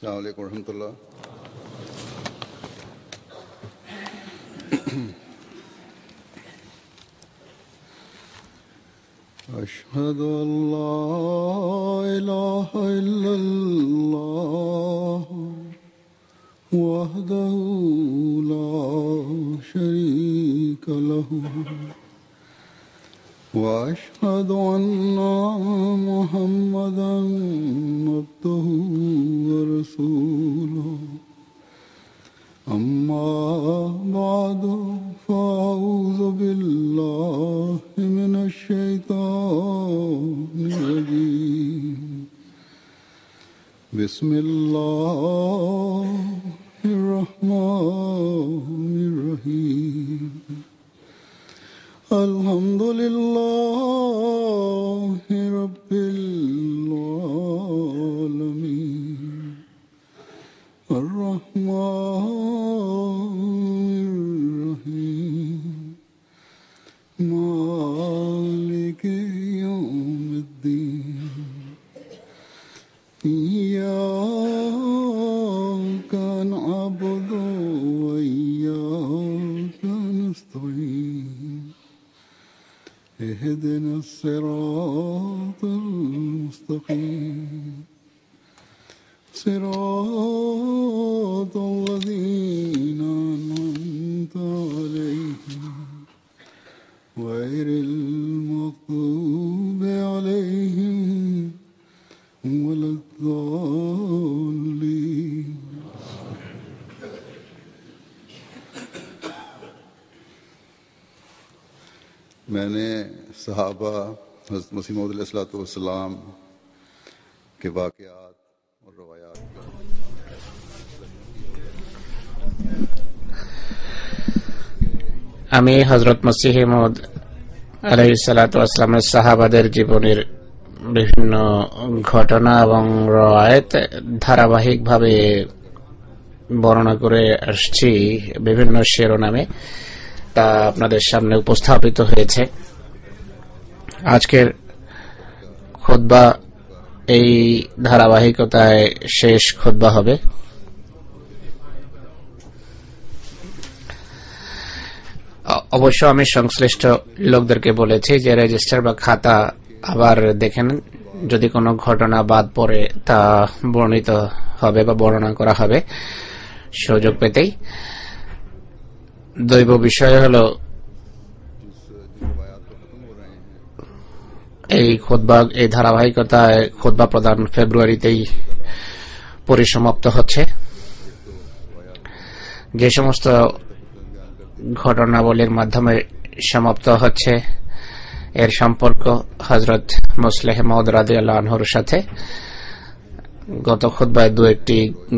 अस्सलामु अलैकुम रहमतुल्लाह। अशहदु अल्ला इलाहा इल्लल्लाह वहदहु ला शरीका लहु وأشهد أن محمدا عبده ورسوله أما بعد فأعوذ بالله من الشيطان الرجيم بسم الله الرحمن الرحيم الحمد لله رب العالمين الرحمن الرحيم مالك يوم الدين إياك نعبد وإياك نستعين اهدنا الصراط المستقيم صراط الذين أنعمت عليهم غير المغضوب عليهم ولا الضالين मैंने सहाबा हज़रत मसीह मौऊद अलैहिस्सलाम के वाक़यात और रवायात আমি হযরত মসিহ মউদ আলাইহিস সালাতু ওয়াস সালামের সাহাবাদের জীবনের বিভিন্ন ঘটনা এবং রওয়ায়াত ধারাবাহিকভাবে বর্ণনা করে আসছি বিভিন্ন শিরোনামে, তা আপনাদের সামনে উপস্থাপিত হয়েছে। আজকের খুতবা এই ধারাবাহিকতায় শেষ খুতবা হবে। অবশ্য আমি সংশ্লিষ্ট লোকদেরকে বলেছি যে রেজিস্টার বা খাতা আবার দেখেন, যদি কোনো ঘটনা বাদ পড়ে তা বর্ণিত হবে বা বর্ণনা করা হবে সুযোগ পেতেই। দৈব বিষয় হলো এই খুতবা, এই ধারাবাহিকতায় খুতবা প্রদান ফেব্রুয়ারিতেই পরিসমাপ্ত হচ্ছে। যে সমস্ত ঘটনাবলীর মাধ্যমে সমাপ্ত হচ্ছে এর সম্পর্ক হযরত মুসলিহ মাউদ রাদিয়াল্লাহু আনহুর সাথে গত খুতবায় দু একটি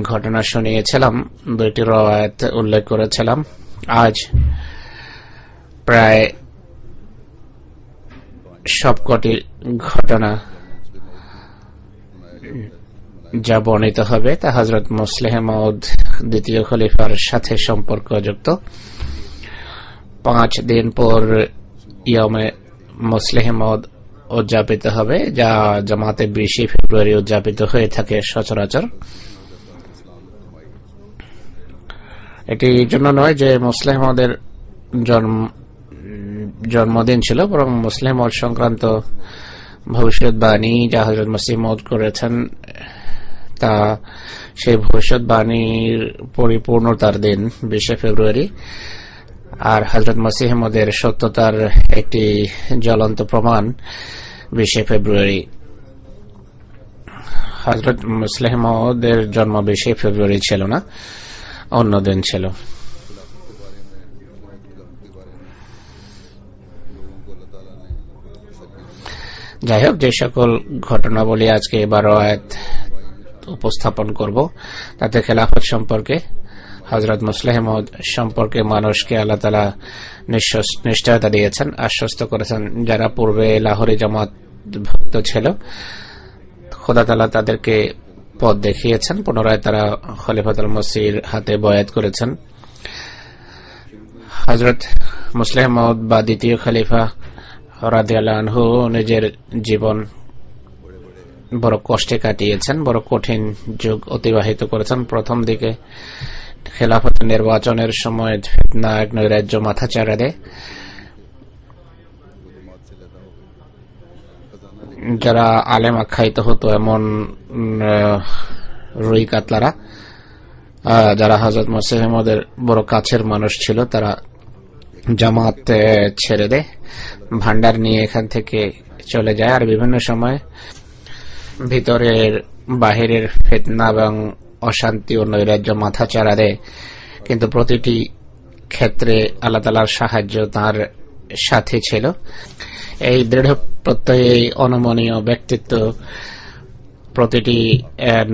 ঘটনা শুনিয়েছিলাম, দুইটি রওয়ায়াত উল্লেখ করেছিলাম। আজ প্রায় সবকটি ঘটনা যা বর্ণিত হবে তা হযরত মুসলিহ মাউদ দ্বিতীয় খলিফার সাথে সম্পর্কযুক্ত। 5 দিন পর ইয়মে মুসলিহ মাউদ উদযাপিত হবে, যা জামাতে 20 ফেব্রুয়ারি উদযাপিত হয়ে থাকে সচরাচর। এটি জন্য নয় যে মুসলিহ মাউদের জন্মদিন ছিল, বরং মুসলিহ মাউদ সংক্রান্ত ভবিষ্যৎবাণী যা হযরত মসিহ মাউদ করেছেন তা সেই ভবিষ্যৎবাণীর পরিপূর্ণতার দিন 20 ফেব্রুয়ারি, আর হযরত মসিহ মাউদের সত্যতার একটি জ্বলন্ত প্রমাণ 20 ফেব্রুয়ারি। হযরত মুসলিহ মাউদের জন্ম 20 ফেব্রুয়ারি ছিল না, অন্য দিন ছিল। যাই হোক, যে সকল ঘটনাবলী আজকে 12 আয়াত উপস্থাপন করব তাতে খেলাফত সম্পর্কে, হযরত মুসলিহ মাউদ সম্পর্কে মানুষকে আল্লাহ তাআলা নিশ্চয়তা দিয়েছেন, আশ্বস্ত করেছেন। যারা পূর্বে লাহোরি জামাত ভুক্ত ছিল খোদা তাআলা তাদেরকে পথ দেখিয়েছেন, পুনরায় তারা খলিফাতুল মসিহর হাতে বয়াত করেছেন। হযরত মুসলিহ মাউদ বা দ্বিতীয় খলিফা রাদিয়াল্লাহু আনহু নিজের জীবন বড় কষ্টে কাটিয়েছেন, বড় কঠিন যুগ অতিবাহিত করেছেন। প্রথম দিকে খেলাফত নির্বাচনের সময় ফিতনা এক নৈরাজ্য মাথা চাড়া দেয়। যারা আলেম আখ্যায়িত হতো এমন রুই কাতলারা, যারা হযরত মসিহ মাউদের বড় কাছের মানুষ ছিল, তারা জামাত ছেড়ে দেয়, ভান্ডার নিয়ে এখান থেকে চলে যায়। আর বিভিন্ন সময় ভিতরের বাহিরের ফিতনা এবং অশান্তি ও নৈরাজ্য মাথা চাড়া দেয়, কিন্তু প্রতিটি ক্ষেত্রে আল্লাহ তাআলার সাহায্য তার সাথে ছিল। এই দৃঢ় প্রত্যয়, এই অনমনীয় ব্যক্তিত্ব প্রতিটি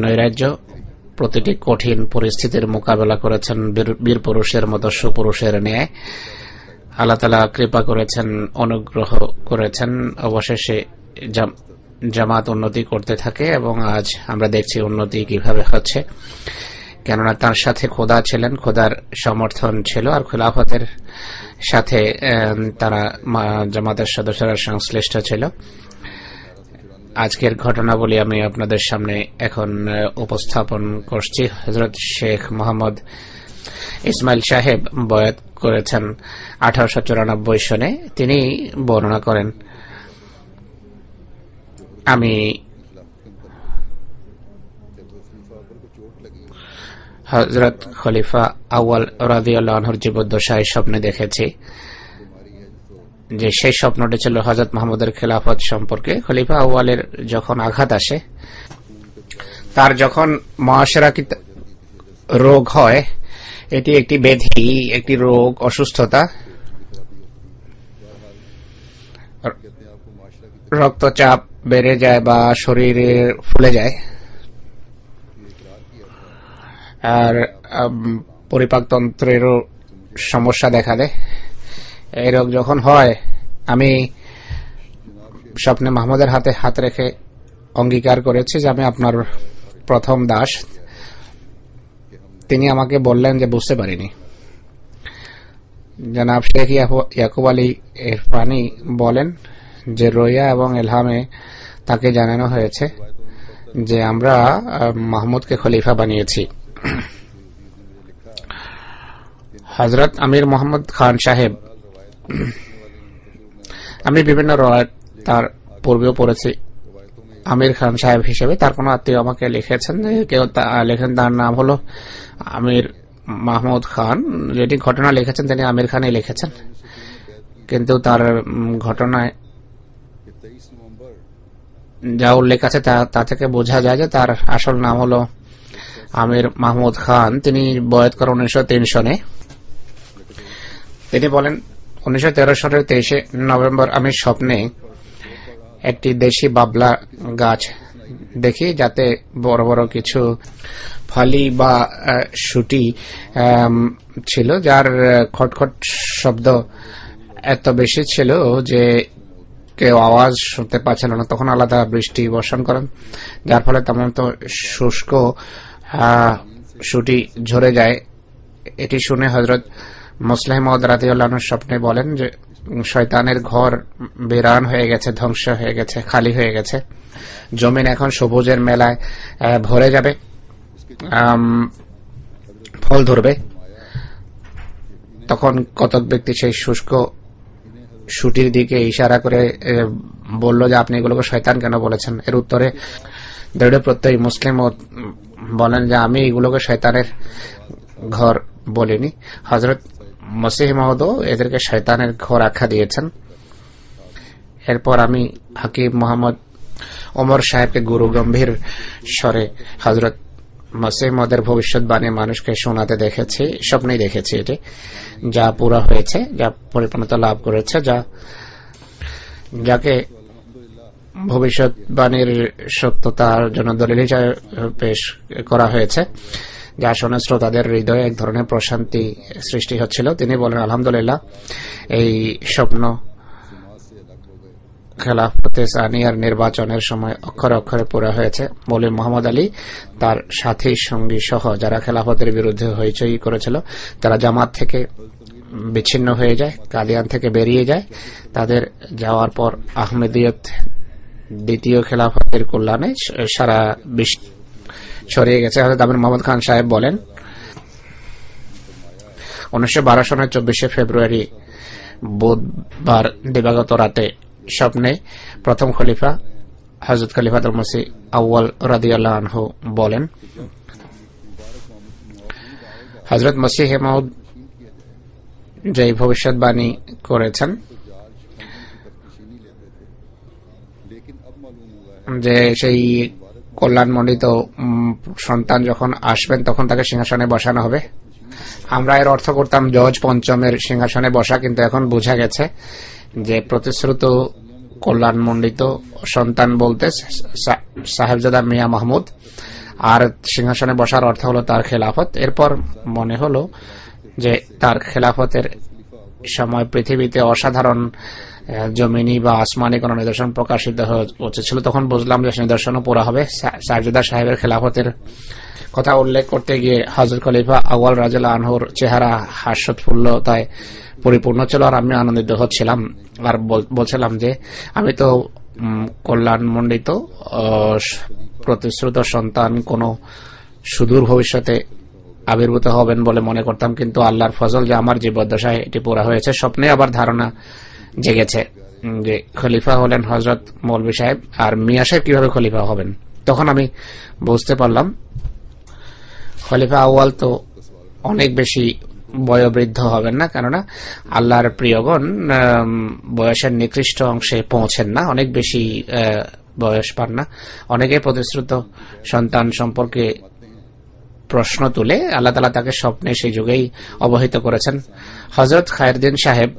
নৈরাজ্য, প্রতিটি কঠিন পরিস্থিতির মোকাবেলা করেছেন বীর পুরুষের মতো, সুপুরুষের ন্যায়। আল্লাহ তাআলা কৃপা করেছেন, অনুগ্রহ করেছেন। অবশেষে জামাত উন্নতি করতে থাকে এবং আজ আমরা দেখছি উন্নতি কিভাবে হচ্ছে, কেননা তার সাথে খোদা ছিলেন, খোদার সমর্থন ছিল, আর খেলাফতের সাথে তারা জামাতের সদস্যরা সংশ্লিষ্ট ছিল। আজকের ঘটনাবলী আমি আপনাদের সামনে এখন উপস্থাপন করছি। হযরত শেখ মোহাম্মদ ইসমাইল সাহেব বয়াত করেছেন 1894 সনে। তিনি বর্ণনা করেন, আমি হযরত খলিফা আউয়াল রাদিয়াল্লাহু আনহুর জীবদ্দশায় স্বপ্নে দেখেছি যে সেই স্বপ্নটি ছিল হযরত মুহাম্মদের খেলাফত সম্পর্কে। খলিফা আউয়ালের যখন আঘাত আসে, তার যখন মুআশারাকি রোগ হয়, এটি একটি ব্যাধি, একটি রোগ, অসুস্থতা, রক্তচাপ বেড়ে যায় বা শরীরে ফুলে যায়, আর পরিপাকতন্ত্রেরও সমস্যা দেখা দেয়। এই রোগ যখন হয়, আমি স্বপ্নে মাহমুদের হাতে হাত রেখে অঙ্গীকার করেছি যে আমি আপনার প্রথম দাস। তিনি আমাকে বললেন যে বুঝতে পারিনি। জনাব শেখ ইয়াকুব আলী ইরফানি বলেন যে রোয়া এবং এলহামে তাকে জানানো হয়েছে যে আমরা মাহমুদকে খলিফা বানিয়েছি। হযরত আমির মোহাম্মদ খান সাহেব, আমি বিভিন্ন রওয়ায়াত তার পূর্বেও পড়েছি, আমির খান সাহেব হিসেবে তার কোন আত্মীয় আমাকে লিখেছেন, কেউ লেখেন তার নাম হলো আমির মাহমুদ খান। যেটি ঘটনা লিখেছেন তিনি আমির খানই লিখেছেন, কিন্তু তার ঘটনায় যা উল্লেখ আছে তা থেকে বোঝা যায় যে তার আসল নাম হলো আমির মাহমুদ খান। তিনি বয়াত করেন 1903 সনে। তিনি বলেন, 1913 সালের 23 নভেম্বর আমি স্বপ্নে একটি দেশি বাবলা গাছ দেখি, যাতে বড় বড় কিছু ফলি বা শুটি ছিল, যার খটখট শব্দ এত বেশি ছিল যে কেউ আওয়াজ শুনতে পাচ্ছিল না। তখন আলাদা বৃষ্টি বর্ষণ করেন, যার ফলে তেমন তো শুষ্ক শুটি ঝরে যায়। এটি শুনে হযরত মুসলিহ মাউদ রাদিয়াল্লাহু আনহু স্বপ্নে বলেন যে শয়তানের ঘর বিরান হয়ে গেছে, ধ্বংস হয়ে গেছে, খালি হয়ে গেছে, জমিন এখন সবুজের মেলায় ভরে যাবে, ফল ধরবে। তখন কতক ব্যক্তি সেই শুষ্ক শুটির দিকে ইশারা করে বলল যে আপনি এগুলোকে শয়তান কেন বলেছেন? এর উত্তরে দৃঢ় প্রত্যয়ী মুসলিম বলেন যে আমি এগুলোকে শয়তানের ঘর বলিনি, হযরত মসিহ মাউদ এদেরকে শয়তানের ঘর আখ্যা দিয়েছেন। এরপর আমি হাকিম মোহাম্মদ ওমর সাহেবকে গুরু গম্ভীর স্বরে হযরত মসিহ মাউদের ভবিষ্যৎবাণী মানুষকে শোনাতে দেখেছি, স্বপ্নেই দেখেছি এটি, যা পুরা হয়েছে, যা পরিপূর্ণতা লাভ করেছে, যাকে ভবিষ্যৎবাণীর সত্যতার জন্য দলিল হিসেবে পেশ করা হয়েছে, যা শুনে শ্রোতাদের হৃদয়ে এক ধরনের প্রশান্তি সৃষ্টি হচ্ছিল। তিনি বলেন, আলহামদুলিল্লাহ, এই স্বপ্ন খেলাফতে সানিয়ার নির্বাচনের সময় অক্ষরে অক্ষরে পুরা হয়েছে। মৌলভী মোহাম্মদ আলী তার সাথী সঙ্গী সহ যারা খেলাফতের বিরুদ্ধে হইচই করেছিল, তারা জামাত থেকে বিচ্ছিন্ন হয়ে যায়, কাদিয়ান থেকে বেরিয়ে যায়। তাদের যাওয়ার পর আহমেদিয়ত দ্বিতীয় খেলাফতের কল্যাণে সারা বিশ্ব ছড়িয়ে গেছে। হযরত আমির মোহাম্মদ খান সাহেব বলেন, 1912 সনের 24শে ফেব্রুয়ারি বুধবার দিবাগত রাতে স্বপ্নে প্রথম খলিফা হযরত খলিফাতুল মসিহ আউয়াল রাদিয়াল্লাহু আনহু বলেন, হযরত মসিহ মাউদ যে ভবিষ্যৎবাণী করেছেন যে সেই কল্যাণমণ্ডিত সন্তান যখন আসবেন তখন তাকে সিংহাসনে বসানো হবে। আমরা এর অর্থ করতাম জর্জ পঞ্চমের সিংহাসনে বসা, কিন্তু এখন বোঝা গেছে যে প্রতিশ্রুত কল্যাণমণ্ডিত সন্তান বলতে সাহেবজাদা মিয়া মাহমুদ, আর সিংহাসনে বসার অর্থ হলো তার খেলাফত। এরপর মনে হলো যে তার খেলাফতের সময় পৃথিবীতে অসাধারণ জমিনি বা আসমানি কোন নিদর্শন প্রকাশিত হচ্ছিল। তখন বুঝলাম যে নিদর্শনও পুরা হবে। সাহেবজাদা সাহেবের খেলাফতের কথা উল্লেখ করতে গিয়ে হযরত খলিফা আউয়াল রাদিয়াল্লাহু আনহুর চেহারা হাস্যোৎফুল্লতায় পরিপূর্ণ ছিল, আর আমি আনন্দিত হচ্ছিলাম আর বলছিলাম যে আমি তো কল্যাণমণ্ডিত প্রতিশ্রুত সন্তান কোন সুদূর ভবিষ্যতে আবির্ভূত হবেন বলে মনে করতাম, কিন্তু আল্লাহর ফজল যে আমার জীবদ্দশায় এটি পুরা হয়েছে। স্বপ্নে আবার ধারণা জেগেছে যে খলিফা হলেন হযরত মৌলভী সাহেব, আর মিয়া সাহেব কিভাবে খলিফা হবেন। তখন আমি বুঝতে পারলাম খলিফা আউয়াল তো অনেক বেশি বয়োবৃদ্ধ হবেন না, কেননা আল্লাহর প্রিয়গণ বয়সের নিকৃষ্ট অংশে পৌঁছেন না, অনেক বেশি বয়স পান না। অনেকে প্রতিশ্রুত সন্তান সম্পর্কে প্রশ্ন তুলে আল্লাহ তাআলা তাকে স্বপ্নে সেই যুগেই অবহিত করেছেন। হযরত খায়রুদ্দিন সাহেব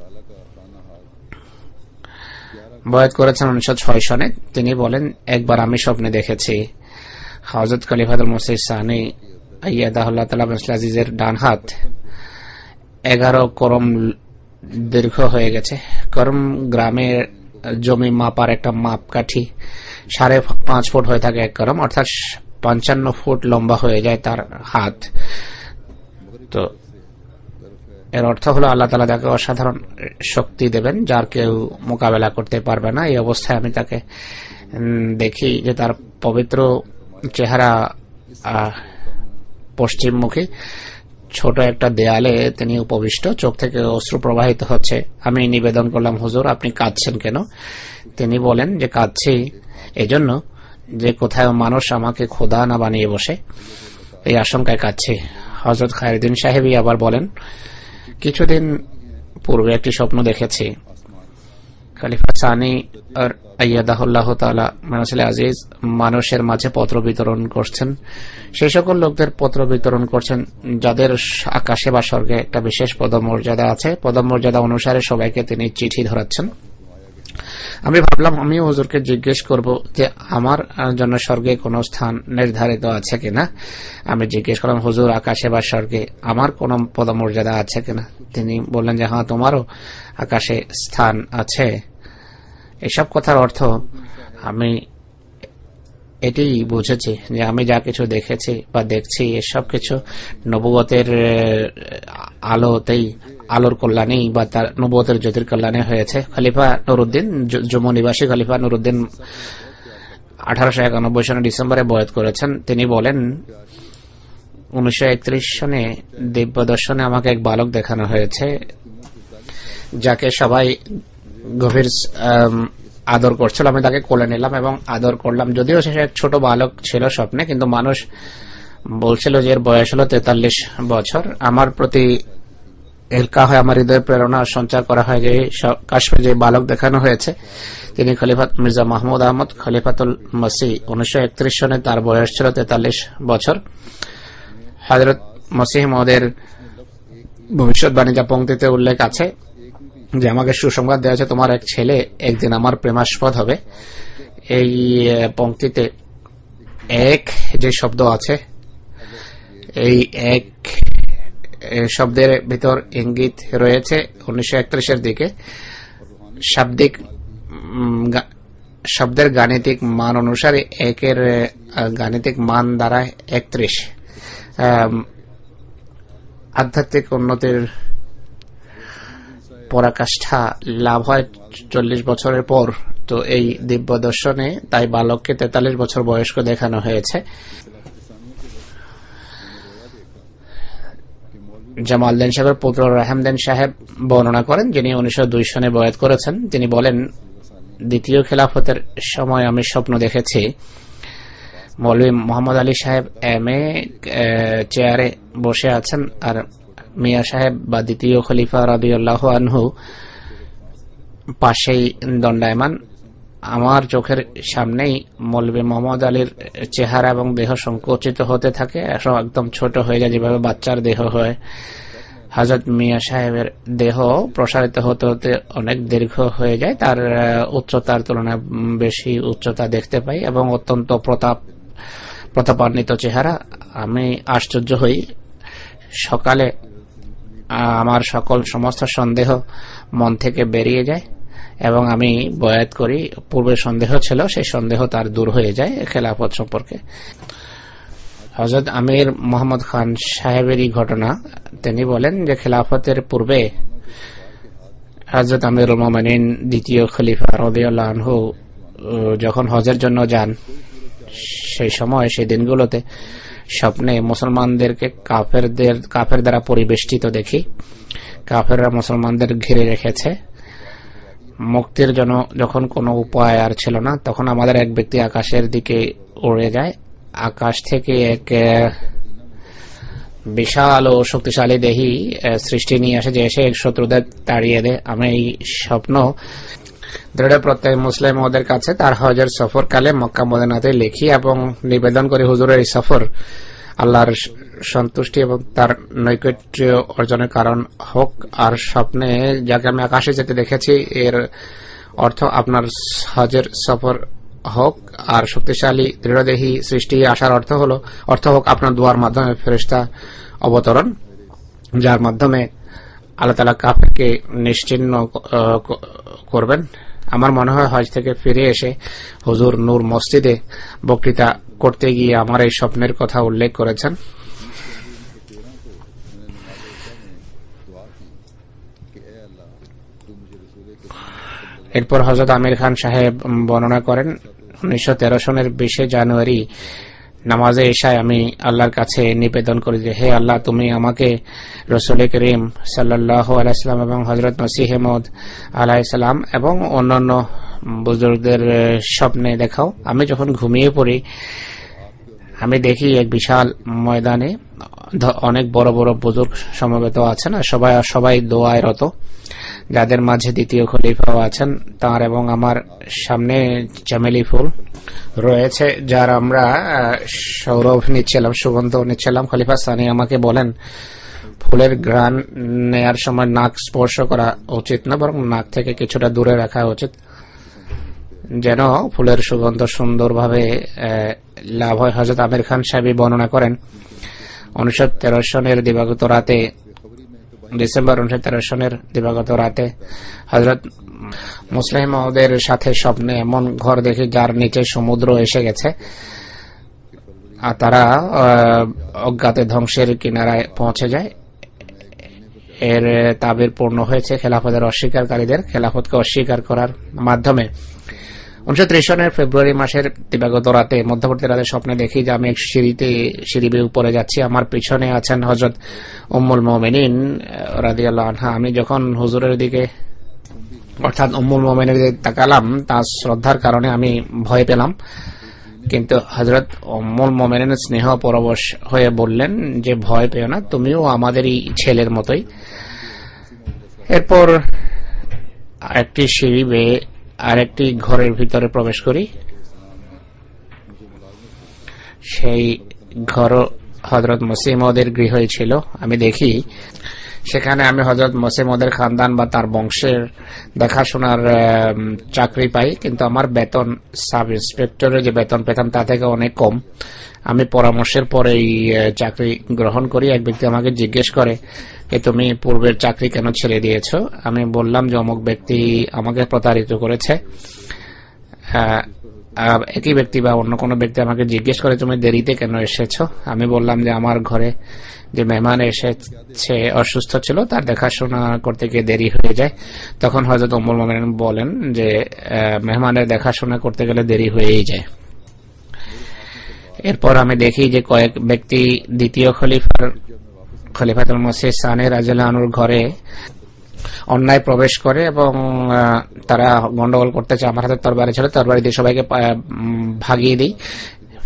বয়াত করেছেন 1906 সনে। তিনি বলেন, একবার আমি স্বপ্নে দেখেছি হযরত খলিফাতুল মসিহ সানি আইয়াদাহুল্লাহ তাআলা বিল আজিজের ডান হাত 11 করম দীর্ঘ হয়ে গেছে। করম গ্রামের জমি মাপার একটা মাপকাঠি 5.5 ফুট হয়ে থাকে এক করম, অর্থাৎ 55 ফুট লম্বা হয়ে যায় তার হাত। তো এর অর্থ হলো আল্লাহ তাআলা তাকে অসাধারণ শক্তি দেবেন যার কেউ মোকাবেলা করতে পারবে না। এই অবস্থায় আমি তাকে দেখি যে তার পবিত্র চেহারা পশ্চিমমুখী, ছোট একটা দেয়ালে তিনি উপবিষ্ট, চোখ থেকে অশ্রু প্রবাহিত হচ্ছে। আমি নিবেদন করলাম, হুজুর আপনি কাঁদছেন কেন? তিনি বলেন যে কাঁদছি এজন্য যে কোথায় মানুষ আমাকে খোদা না বানিয়ে বসে, এই আশঙ্কায় কাঁদছি। হযরত খায়রুদ্দিন সাহেবই আবার বলেন, কিছুদিন পূর্বে একটি স্বপ্ন দেখেছি খলিফা সানি আইয়াদাহুল্লাহ তাআলা মানসিল আজিজ মানুষের মাঝে পত্র বিতরণ করছেন। সেই সকল লোকদের পত্র বিতরণ করছেন যাদের আকাশে বা স্বর্গে একটা বিশেষ পদমর্যাদা আছে। পদমর্যাদা অনুসারে সবাইকে তিনি চিঠি ধরাচ্ছেন। আমি ভাবলাম আমি হুজুরকে জিজ্ঞেস করব যে আমার জন্য স্বর্গে কোন স্থান নির্ধারিত আছে কিনা। আমি জিজ্ঞেস করলাম, হুজুর আকাশে বা স্বর্গে আমার কোন পদমর্যাদা আছে কিনা? তিনি বললেন যে হ্যাঁ, তোমারও আকাশে স্থান আছে। এসব কথার অর্থ আমি এটি বুঝেছি যে আমি যা কিছু দেখেছি বা দেখছি এসব কিছু নবুয়তের আলোতেই, আলোর কল্যাণেই বা তার নবুয়তের জ্যোতির কল্যাণে হয়েছে। খলিফা নুরউদ্দিন, জম্মু নিবাসী খলিফা নুরউদ্দিন 1891 সনে ডিসেম্বরে বয়াত করেছেন। তিনি বলেন, 1931 সনে দিব্য দর্শনে আমাকে এক বালক দেখানো হয়েছে যাকে সবাই গভীর আদর করছিল। আমি তাকে কোলে নিলাম এবং আদর করলাম। যদিও সে এক ছোট বালক ছিল স্বপ্নে, কিন্তু মানুষ বলছিল যে এর বয়স হলো 43 বছর। আমার প্রতি এলকা হয়, আমার হৃদয়ের প্রেরণা সঞ্চার করা হয় যে কাশ্মীর যে বালক দেখানো হয়েছে তিনি খলিফা মির্জা মাহমুদ আহমদ খলিফাতুল মসিহ। 1931 সনে তার বয়স ছিল 43 বছর। হযরত মসিহ মওদের ভবিষ্যৎবাণী যা পংক্তিতে উল্লেখ আছে যে আমাকে সুসংবাদ দেওয়া আছে তোমার এক ছেলে একদিন আমার প্রেমাস্পদ হবে। এই পংক্তিতে এক যে শব্দ আছে, এই এক শব্দের ভিতর ইঙ্গিত রয়েছে 1931 দিকে। শব্দের গাণিতিক মান অনুসারে একের গাণিতিক মান দ্বারা 31। আধ্যাত্মিক উন্নতির পরাকাষ্ঠা লাভ হয় 40 বছরের পর, তো এই দিব্য দর্শনে তাই বালককে 43 বছর বয়স্ক দেখানো হয়েছে। জামালউদ্দিন সাহেবের পুত্র রাহমউদ্দিন সাহেব বর্ণনা করেন, যিনি 1902 সনে বয়াত করেছেন। তিনি বলেন, দ্বিতীয় খেলাফতের সময় আমি স্বপ্ন দেখেছি মৌলভী মোহাম্মদ আলী সাহেব এমএ চেয়ারে বসে আছেন আর মিয়া সাহেব বা দ্বিতীয় খলিফা রাদিয়াল্লাহু আনহু পাশেই দণ্ডায়মান। আমার চোখের সামনেই মৌলভী মোহাম্মদ আলীর চেহারা এবং দেহ সংকুচিত হতে থাকে, একদম ছোট হয়ে যায় যেভাবে বাচ্চার দেহ হয়। হযরত মিয়া সাহেবের দেহ প্রসারিত হতে হতে অনেক দীর্ঘ হয়ে যায়, তার উচ্চতার তুলনায় বেশি উচ্চতা দেখতে পাই এবং অত্যন্ত প্রতাপান্বিত চেহারা। আমি আশ্চর্য হই। সকালে আমার সমস্ত সন্দেহ মন থেকে বেরিয়ে যায় এবং আমি বয়াত করি। পূর্বে সন্দেহ ছিল, সেই সন্দেহ তার দূর হয়ে যায় খেলাফত সম্পর্কে। হযরত আমির মোহাম্মদ খান সাহেবেরই ঘটনা। তিনি বলেন যে খেলাফতের পূর্বে হযরত আমিরুল মুমিনিন দ্বিতীয় খলিফা রাদিয়াল্লাহু আনহু যখন হজের জন্য যান, সেই দিনগুলোতে স্বপ্নে মুসলমানদেরকে কাফের দ্বারা পরিবেষ্টিত দেখি। কাফেররা মুসলমানদের ঘিরে রেখেছে। মুক্তির জন্য যখন কোনো উপায় আর ছিল না, তখন আমাদের এক ব্যক্তি আকাশের দিকে উড়ে যায়। আকাশ থেকে এক বিশাল ও শক্তিশালী দেহী সৃষ্টি নিয়ে আসে, যে এসে শত্রুদের তাড়িয়ে দেয়। আমি এই স্বপ্ন দৃঢ় প্রত্যয় মুসলিম ওদের কাছে তার হজের সফরকালে মক্কা মদিনাতে লিখি এবং নিবেদন করি, হুজুরের এই সফর আল্লাহর সন্তুষ্টি এবং তার নৈকট্য অর্জনের কারণ হোক। আর স্বপ্নে যাকে আমি আকাশে যেতে দেখেছি, এর অর্থ আপনার হজের সফর হোক। আর শক্তিশালী দৃঢ়দেহী সৃষ্টি আসার অর্থ হোক আপনার দোয়ার মাধ্যমে ফেরেশতা অবতরণ, যার মাধ্যমে আল্লাহ তাআলা কাফেরকে নিশ্চিহ্ন করবেন। আমার মনে হয় হজ থেকে ফিরে এসে হুজুর নূর মসজিদে বক্তৃতা করতে গিয়ে আমার এই স্বপ্নের কথা উল্লেখ করেছেন। এরপর হযরত আমির খান সাহেব বর্ণনা করেন, 1913 সনের 20 জানুয়ারি নামাজে এশায় আমি আল্লাহর কাছে নিবেদন করি যে, হে আল্লাহ, তুমি আমাকে রাসূল করিম সাল্লাল্লাহু আলাইহি ওয়াসাল্লাম এবং হযরত মসিহ মাউদ আলাইহিস সালাম এবং অন্যান্য বুজুর্গদের স্বপ্নে দেখাও। আমি যখন ঘুমিয়ে পড়ি, আমি দেখি এক বিশাল ময়দানে অনেক বড় বড় বুজুর্গ সমবেত আছেন আর সবাই দোয়ায় রত, যাদের মাঝে দ্বিতীয় খলিফাও আছেন। তার এবং আমার সামনে চামেলি ফুল রয়েছে, যার আমরা সৌরভ নিচ্ছিলাম, সুগন্ধ নিচ্ছিলাম। খলিফা সানি আমাকে বলেন, ফুলের ঘ্রাণ নেয়ার সময় নাক স্পর্শ করা উচিত না, বরং নাক থেকে কিছুটা দূরে রাখা উচিত, যেন ফুলের সুগন্ধ সুন্দরভাবে লাভ হয়। হযরত আমির খান সাহেব বর্ণনা করেন, 1913 সনের দিবাগত রাতে, ডিসেম্বর 1913 সনের দিবাগত রাতে হযরত মুসলিম মাউদের সাথে স্বপ্নে এমন ঘর দেখি যার নিচে সমুদ্র এসে গেছে, আর তারা অজ্ঞাতে ধ্বংসের কিনারায় পৌঁছে যায়। এর তাবির পূর্ণ হয়েছে খেলাফতের অস্বীকারীদের খেলাফতকে অস্বীকার করার মাধ্যমে। 1930 সনের ফেব্রুয়ারি মাসের দিবাগত রাতে, মধ্যবর্তী রাতে স্বপ্নে দেখি যে আমি এক সিঁড়ি বেয়ে উপরে যাচ্ছি। আমার পিছনে আছেন হযরত উম্মুল মুমিনিন রাদিয়াল্লাহু আনহা। আমি যখন হুজুরের দিকে অর্থাৎ উম্মুল মুমিনের দিকে তাকালাম, তার শ্রদ্ধার কারণে আমি ভয় পেলাম, কিন্তু হযরত উম্মুল মুমিনিন স্নেহ পরবশ হয়ে বললেন যে, ভয় পেও না, তুমিও আমাদেরই ছেলের মতোই। এরপর একটি সিঁড়ি বেয়ে আরেকটি ঘরের ভিতরে প্রবেশ করি। সেই ঘর হযরত মসিহ মাউদের গৃহই ছিল। আমি দেখি সেখানে আমি হযরত মসিহ মাউদের খানদান বা তার বংশের দেখাশোনার চাকরি পাই, কিন্তু আমার বেতন সাব ইন্সপেক্টরের যে বেতন পেতাম তা থেকে অনেক কম। আমি পরামর্শের পরে এই চাকরি গ্রহণ করি। এক ব্যক্তি আমাকে জিজ্ঞেস করে যে, তুমি পূর্বের চাকরি কেন ছেড়ে দিয়েছো? আমি বললাম যে অমুক ব্যক্তি আমাকে প্রতারিত করেছে। একই ব্যক্তি বা অন্য কোনো ব্যক্তি আমাকে জিজ্ঞেস করে তুমি দেরিতে কেন এসেছো, আমি বললাম যে আমার ঘরে যে মেহমান এসেছে অসুস্থ ছিল, তার দেখাশোনা করতে গিয়ে দেরি হয়ে যায়। তখন হযরত উম্মুল মুমিনিন বলেন যে মেহমানের দেখাশোনা করতে গেলে দেরি হয়েই যায়। এরপর আমি দেখি যে কয়েক ব্যক্তি দ্বিতীয় খলিফাতুল মসিহ সানি রাদিয়াল্লাহু আনহুর ঘরে অন্যায় প্রবেশ করে এবং তারা গন্ডগোল করতে চায়। আমার হাতে তরবারি ছিল, তরবারি দিয়ে সবাইকে ভাগিয়ে দিই।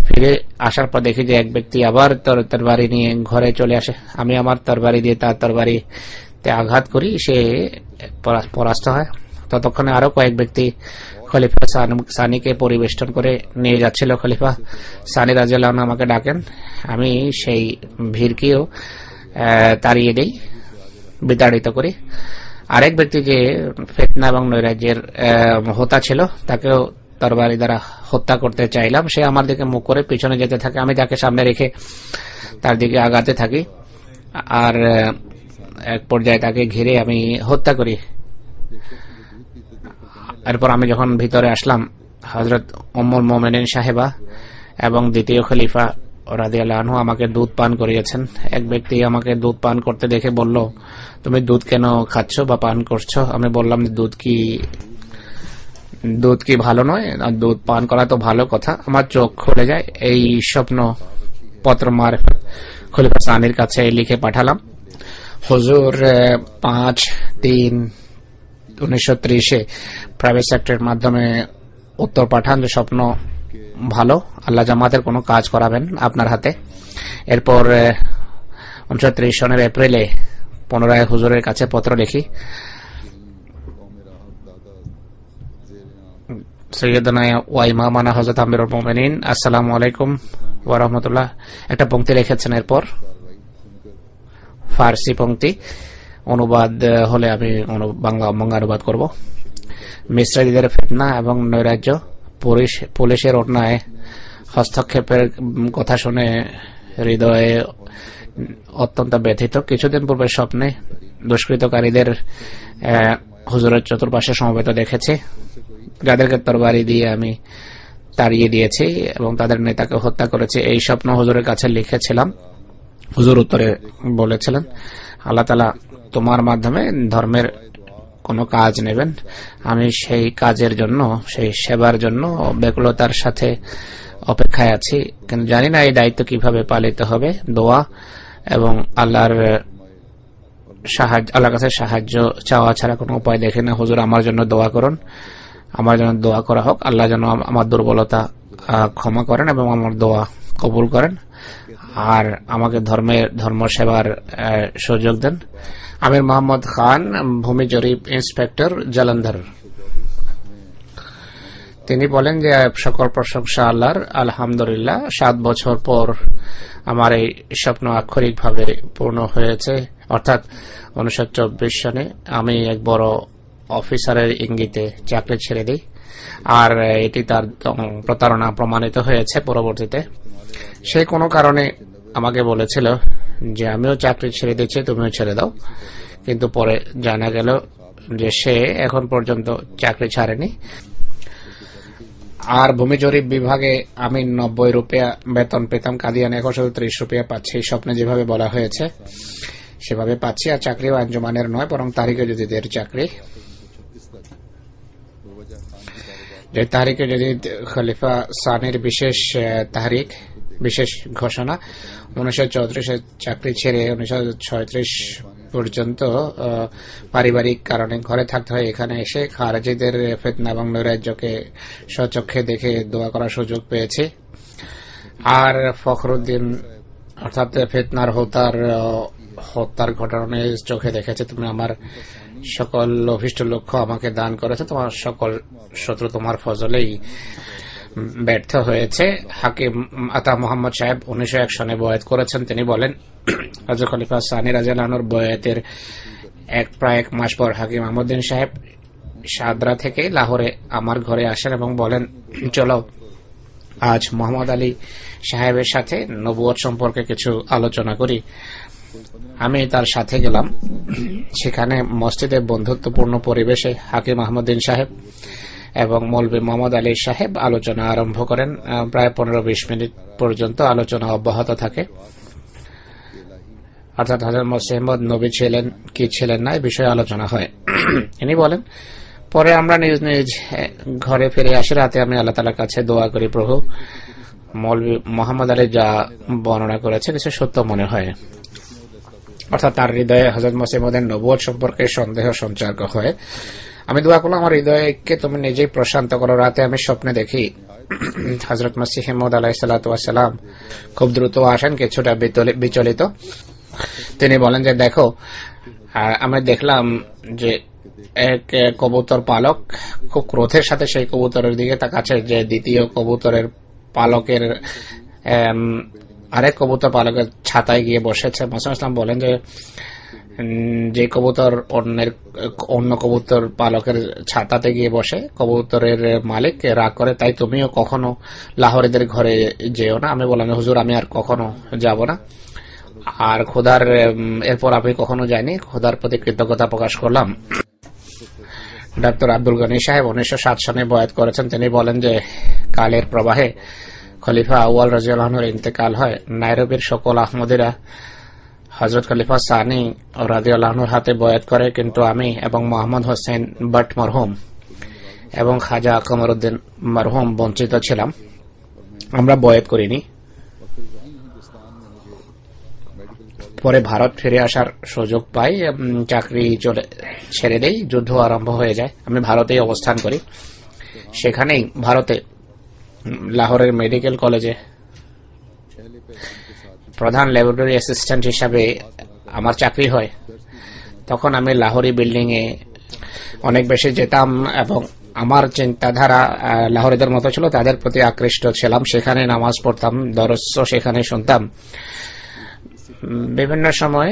ফিরে আসার পর দেখি যে এক ব্যক্তি আবার তরবারি নিয়ে ঘরে চলে আসে। আমি আমার তরবারি দিয়ে তার তরবারিতে আঘাত করি, সে পরাস্ত হয়। ততক্ষণে আরো কয়েক ব্যক্তি খলিফা সানিকে পরিবেষ্টন করে নিয়ে যাচ্ছিল। খলিফা সানি রাদিয়াল্লাহু আনহু আমাকে ডাকেন, আমি সেই ভিড়কেও তাড়িয়ে দেই, বিতাড়িত করি। আরেক ব্যক্তি যে ফিতনা এবং নৈরাজ্যের হোতা ছিল, তাকেও তরবারি দ্বারা হত্যা করতে চাইলাম। সে আমার দিকে মুখ করে পিছনে যেতে থাকে, আমি তাকে সামনে রেখে তার দিকে আগাতে থাকি, আর এক পর্যায়ে তাকে ঘিরে আমি হত্যা করি। এরপর আমি যখন ভিতরে আসলাম, হযরত উম্মুল মুমিনিন সাহেবা এবং দ্বিতীয় খলিফা রাদিয়াল্লাহু আনহু আমাকে দুধ পান করিয়েছেন। এক ব্যক্তি আমাকে দুধ পান করতে দেখে বলল, তুমি দুধ কেন খাচ্ছ বা পান করছো? আমি বললাম দুধ কি ভালো নয়? দুধ পান করা তো ভালো কথা। আমার চোখ খুলে যায়। এই স্বপ্ন পত্র মারফত খলিফা সানির কাছে লিখে পাঠালাম। হুজুর 5/3/1930 প্রাইভেট সেক্টরের মাধ্যমে উত্তর পাঠান যে স্বপ্ন ভালো, আল্লাহ জামাতের কোনো কাজ করাবেন আপনার হাতে। এরপর 1930 সনের এপ্রিলে পুনরায় হুজুরের কাছে পত্র লিখি। সৈয়দনা ওয়া ইমামানা হযরত আমিরুল মুমিনিন আসসালামু আলাইকুম ওয়া রাহমাতুল্লাহ, একটা পংক্তি লিখেছেন। এরপর ফার্সি পংক্তি, অনুবাদ হলে আমি বাংলা অনুবাদ করব। মিসরাইদের ফিতনা এবং নৈরাজ্য, পুলিশের অন্যায় হস্তক্ষেপের কথা শুনে হৃদয়ে অত্যন্ত ব্যথিত। কিছুদিন পূর্বে স্বপ্নে দুষ্কৃতকারীদের হুজুরের চতুর্পাশে সমবেত দেখেছি, যাদেরকে তরবারি দিয়ে আমি তাড়িয়ে দিয়েছি এবং তাদের নেতাকে হত্যা করেছি। এই স্বপ্ন হুজুরের কাছে লিখেছিলাম। হুজুর উত্তরে বলেছিলেন, আল্লাহ তাআলা তোমার মাধ্যমে ধর্মের কোনো কাজ নেবেন। আমি সেই কাজের জন্য, সেই সেবার জন্য ব্যাকুলতার সাথে অপেক্ষায় আছি, কিন্তু জানি না এই দায়িত্ব কিভাবে পালিত হবে। দোয়া এবং আল্লাহর কাছে সাহায্য চাওয়া ছাড়া কোনো উপায় দেখি না। হুজুর আমার জন্য দোয়া করুন, আমার জন্য দোয়া করা হোক। আল্লাহ যেন আমার দুর্বলতা ক্ষমা করেন এবং আমার দোয়া কবুল করেন, আর আমাকে ধর্ম সেবার সুযোগ দেন। আমির মোহাম্মদ খান, ভূমি জরিপ ইন্সপেক্টর, জলন্ধর। তিনি বলেন যে সকল প্রশংসা আল্লাহর, আলহামদুলিল্লাহ। 7 বছর পর আমার এই স্বপ্ন আক্ষরিকভাবে পূর্ণ হয়েছে, অর্থাৎ 1924 সনে আমি এক বড় অফিসারের ইঙ্গিতে চাকরি ছেড়ে দিই, আর এটি তার প্রতারণা প্রমাণিত হয়েছে পরবর্তীতে। সে কোনো কারণে আমাকে বলেছিল যে আমিও চাকরি ছেড়ে দিচ্ছি, তুমিও ছেড়ে দাও, কিন্তু পরে জানা গেল যে সে এখন পর্যন্ত চাকরি ছাড়েনি। আর ভূমি জরিপ বিভাগে আমি 90 রুপিয়া বেতন পেতাম, কাদিয়ানে এখন শুধু 30 রুপিয়া পাচ্ছি। স্বপ্নে যেভাবে বলা হয়েছে সেভাবে পাচ্ছি। আর চাকরিও আঞ্জুমানের নয়, বরং তারিখে জদিদের চাকরি। যে তারিখে জদিদ খলিফা সানির বিশেষ ঘোষণা। 1934 চাকরি ছেড়ে 1936 পর্যন্ত পারিবারিক কারণে ঘরে থাকতে হয়। এখানে এসে খারেজিদের ফিতনা এবং নৈরাজ্যকে স্বচক্ষে দেখে দোয়া করার সুযোগ পেয়েছি। আর ফখরুদ্দিন অর্থাৎ ফিতনার হত্যার ঘটনা চোখে দেখেছে। তুমি আমার সকল অভিষ্ট লক্ষ্য আমাকে দান করেছে, তোমার সকল শত্রু তোমার ফজলেই ব্যর্থ হয়েছে। হাকিম আতা মোহাম্মদ সাহেব 1901 সনে বয়াত করেছেন। তিনি বলেন, হযরত খলিফা সানি রাদিয়াল্লাহু আনহুর বয়াতের প্রায় 1 মাস পর হাকিম আহমদ্দিন সাহেব সাদরা থেকে লাহোরে আমার ঘরে আসেন এবং বলেন, চলো আজ মোহাম্মদ আলী সাহেবের সাথে নবুয়ত সম্পর্কে কিছু আলোচনা করি। আমি তার সাথে গেলাম। সেখানে মসজিদে বন্ধুত্বপূর্ণ পরিবেশে হাকিম আহমদ্দিন সাহেব এবং মৌলভী মোহাম্মদ আলী সাহেব আলোচনা আরম্ভ করেন। প্রায় 15-20 মিনিট পর্যন্ত আলোচনা অব্যাহত থাকে। অর্থাৎ হযরত মসিহ মাউদ নবী ছিলেন কি ছিলেন না এই বিষয়ে আলোচনা হয়। ইনি বলেন, পরে আমরা নিজ নিজ ঘরে ফিরে আসি। রাতে আমি আল্লাহ তাআলার কাছে দোয়া করি, প্রভু মৌলভী মোহাম্মদ আলী যা বর্ণনা করেছে কিছু সত্য মনে হয়। অর্থাৎ তার হৃদয়ে হযরত মসিহ মাউদের নবুয়ত সম্পর্কে সন্দেহ সঞ্চার হয়। আমি দোয়া করলাম, আমার হৃদয়কে তুমি নিজেই প্রশান্ত করো। রাতে আমি স্বপ্নে দেখি হযরত মসিহ মাউদ আলাইহিস সালাতু ওয়াস সালাম খুব দ্রুত আসেন, কিছুটা বিচলিত। তিনি বলেন যে দেখো, আমি দেখলাম যে এক কবুতর পালক খুব ক্রোধের সাথে সেই কবুতরের দিকে তাকাচ্ছে, যে দ্বিতীয় কবুতরের পালকের আরেক কবুতর পালকের ছাতায় গিয়ে বসেছে। মুসা ইসলাম বলেন যে কবুতর অন্য কবুতর পালকের ছাতাতে গিয়ে বসে, কবুতরের মালিক রাগ করে, তাই তুমিও কখনো লাহোরিদের ঘরে যেও না। আমি বললাম, হুজুর আমি আর কখনো যাব না। আর খোদার এরপর আমি কখনো যাইনি। খোদার প্রতি কৃতজ্ঞতা প্রকাশ করলাম। ডাক্তার আব্দুল গনি সাহেব 1907 সালে বয়াত করেছেন। তিনি বলেন যে কালের প্রবাহে খলিফা আউয়াল রাদিয়াল্লাহু আনহুর ইন্তেকাল হয়। নাইরোবির সকল আহমদীরা হযরত খলিফা সানি রাদিয়াল্লাহু আনহুর হাতে বয়াত করে, কিন্তু আমি এবং মোহাম্মদ হোসেন ভট্ট মরহুম এবং খাজা কমরউদ্দিন মরহুম বঞ্চিত ছিলাম, আমরা বয়াত করিনি। পরে ভারত ফিরে আসার সুযোগ পাই, চাকরি ছেড়ে দেই, যুদ্ধ আরম্ভ হয়ে যায়। আমি ভারতেই অবস্থান করি। সেখানেই ভারতে লাহোরের মেডিকেল কলেজে প্রধান ল্যাবরেটরি অ্যাসিস্ট্যান্ট হিসাবে আমার চাকরি হয়। তখন আমি লাহোরি বিল্ডিং এ অনেক বেশি যেতাম এবং আমার চিন্তাধারা লাহোরিদের মতো ছিল, তাদের প্রতি আকৃষ্ট ছিলাম। সেখানে নামাজ পড়তাম, দরস সেখানে শুনতাম। বিভিন্ন সময়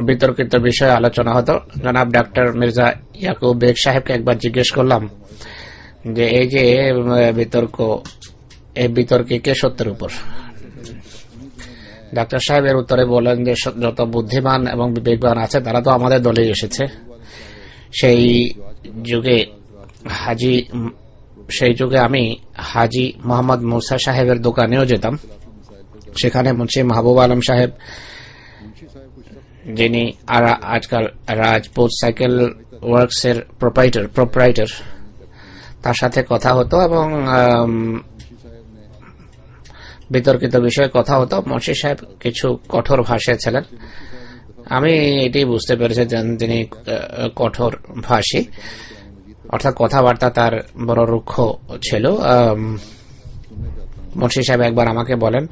বিতর্কিত বিষয়ে আলোচনা হতো। জনাব ডাক্তার মির্জা ইয়াকুব বেগ সাহেবকে একবার জিজ্ঞেস করলাম যে এই যে বিতর্কে কে সত্যের উপর? ডাক্তার সাহেবের উত্তরে বলেন যে যত বুদ্ধিমান এবং বিবেকবান আছে তারা তো আমাদের দলেই এসেছে। সেই যুগে আমি হাজি মোহাম্মদ মুসা সাহেবের দোকানেও যেতাম। সেখানে মুন্সি মাহবুব আলম সাহেব, যিনি আজকাল রাজপুত সাইকেল ওয়ার্কস এর প্রোপ্রাইটার, তার সাথে কথা হতো এবং বিতর্কিত বিষয়ে কথা হতো। মুন্সি সাহেব কিছু কঠোর ভাষায় ছিলেন। আমি এটি বুঝতে পেরেছি যে তিনি কঠোর ভাষী, অর্থাৎ কথাবার্তা তার বড় রুক্ষ ছিল। মুন্সি সাহেব একবার আমাকে বলেন,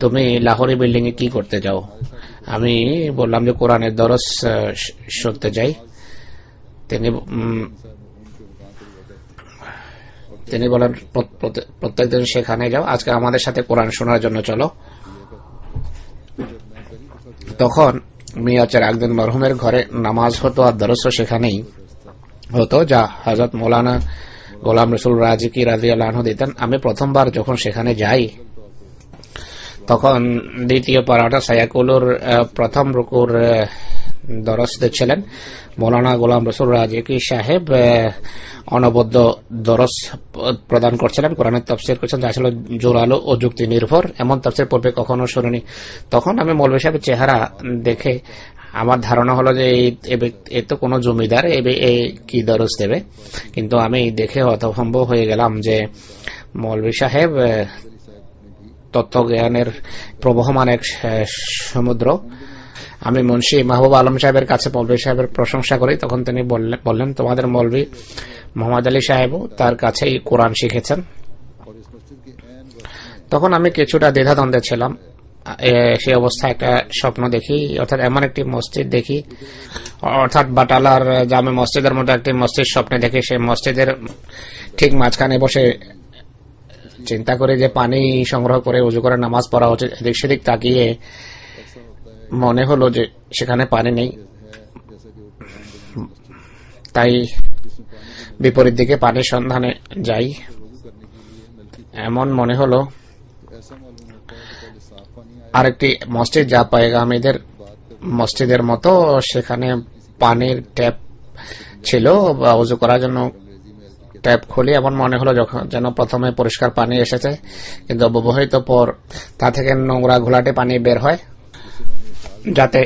তুমি লাহোরি বিল্ডিং এ কি করতে যাও? আমি বললাম যে কোরআনের দরস শুনতে যাই। তিনি বলেন, প্রত্যেকদিন সেখানে যাও, আজকে আমাদের সাথে কোরআন শোনার জন্য চলো। তখন মিয়া চিরাগউদ্দিন মরহুমের ঘরে নামাজ হতো আর দরসও সেখানেই হতো, যা হযরত মৌলানা গোলাম রসুল রাজিকি রাদিয়াল্লাহু আনহু দিতেন। আমি প্রথমবার যখন সেখানে যাই তখন দ্বিতীয় পারাটা সায়াকুলুর প্রথম রুকুর দরস দিচ্ছিলেন। মৌলানা গোলাম রসুল রাজিকি সাহেব অনবদ্য দরস প্রদান করছিলেন, কোরআনের তাফসীর করছেন, যা ছিল জোরালো ও যুক্তি নির্ভর। এমন তাফসীর পূর্বে কখনো শুনিনি। তখন আমি মৌলভী সাহেবের চেহারা দেখে আমার ধারণা হলো যে এ তো কোনো জমিদার, এ কি দরস দেবে। কিন্তু আমি দেখে হতভম্ব হয়ে গেলাম যে মৌলভী সাহেব তত্ত্বজ্ঞানের প্রবহমান এক সমুদ্র। আমি মুন্সি মাহবুব আলম সাহেবের কাছে মৌলভী সাহেবের প্রশংসা করি। তখন তিনি বললেন, তোমাদের মৌলভী মোহাম্মদ আলী সাহেবও তার কাছেই কোরআন শিখেছেন। তখন আমি কিছুটা দ্বিধাদ্বন্দ্বে ছিলাম। সেই অবস্থায় একটা স্বপ্ন দেখি, অর্থাৎ এমন একটি মসজিদ দেখি, অর্থাৎ বাটালার জামে মসজিদের মতো একটি মসজিদ স্বপ্নে দেখি। সেই মসজিদের ঠিক মাঝখানে বসে চিন্তা করি যে পানি সংগ্রহ করে উজু করে নামাজ পড়া উচিত। এদিক সেদিক তাকিয়ে মনে হলো যে সেখানে পানি নেই, তাই বিপরীত দিকে পানির সন্ধানে যাই। এমন মনে হলো আরেকটি মসজিদ, যা পায়গামীদের মসজিদের মতো, সেখানে পানির ট্যাপ ছিল বা উজু করার জন্য ট্যাপ খুলি, এমন মনে হলো যেন প্রথমে পরিষ্কার পানি এসেছে, কিন্তু অব্যবহিত পর তা থেকে নোংরা ঘোলাটে পানি বের হয়, যাতে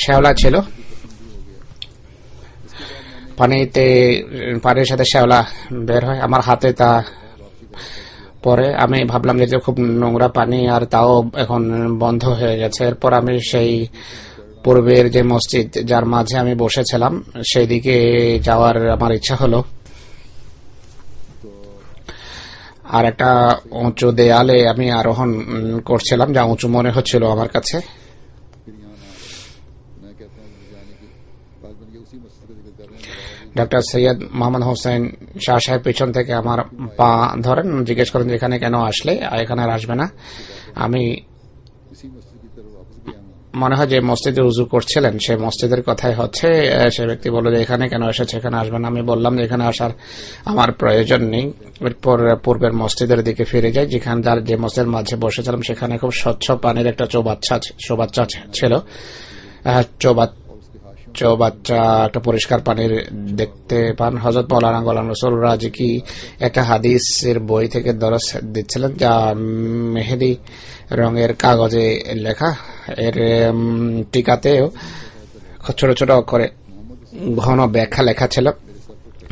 শ্যাওলা ছিল। পানির সাথে শ্যাওলা বের হয়, আমার হাতে তা পরে আমি ভাবলাম যে খুব নোংরা পানি, আর তাও এখন বন্ধ হয়ে গেছে। এরপর আমি সেই পূর্বের যে মসজিদ যার মাঝে আমি বসেছিলাম সেই দিকে যাওয়ার আমার ইচ্ছা হলো। আর একটা উঁচু দেয়ালে আমি আরোহণ করছিলাম, যা উঁচু মনে হচ্ছিল আমার কাছে। ডক্টর সৈয়দ মোহাম্মদ হোসেন শাহ সাহেব পিছন থেকে আমার পা ধরেন, জিজ্ঞেস করেন এখানে কেন আসলে, এখানে আর আসবে না। আমি মনে হয় যে মসজিদে উজু করছিলেন সে মসজিদের কথাই হচ্ছে। সে ব্যক্তি বলল যে এখানে কেন এসেছে, এখানে আসবে না। আমি বললাম যে এখানে আসার আমার প্রয়োজন নেই। এরপর পূর্বের মসজিদের দিকে ফিরে যাই, যেখানে যে মসজিদের মাঝে বসেছিলাম সেখানে খুব স্বচ্ছ পানির একটা চৌবাচ্চা ছিল। চৌবাচ্চা একটা পরিষ্কার পানির দেখতে পান। হযরত মাওলানা গোলাম রসুল রাজি কি একটা হাদিসের বই থেকে দরস দিচ্ছিলেন, যা মেহেদি রঙের কাগজে লেখা। এর টিকাতেও ছোট ছোট অক্ষরে ঘন ব্যাখ্যা লেখা ছিল।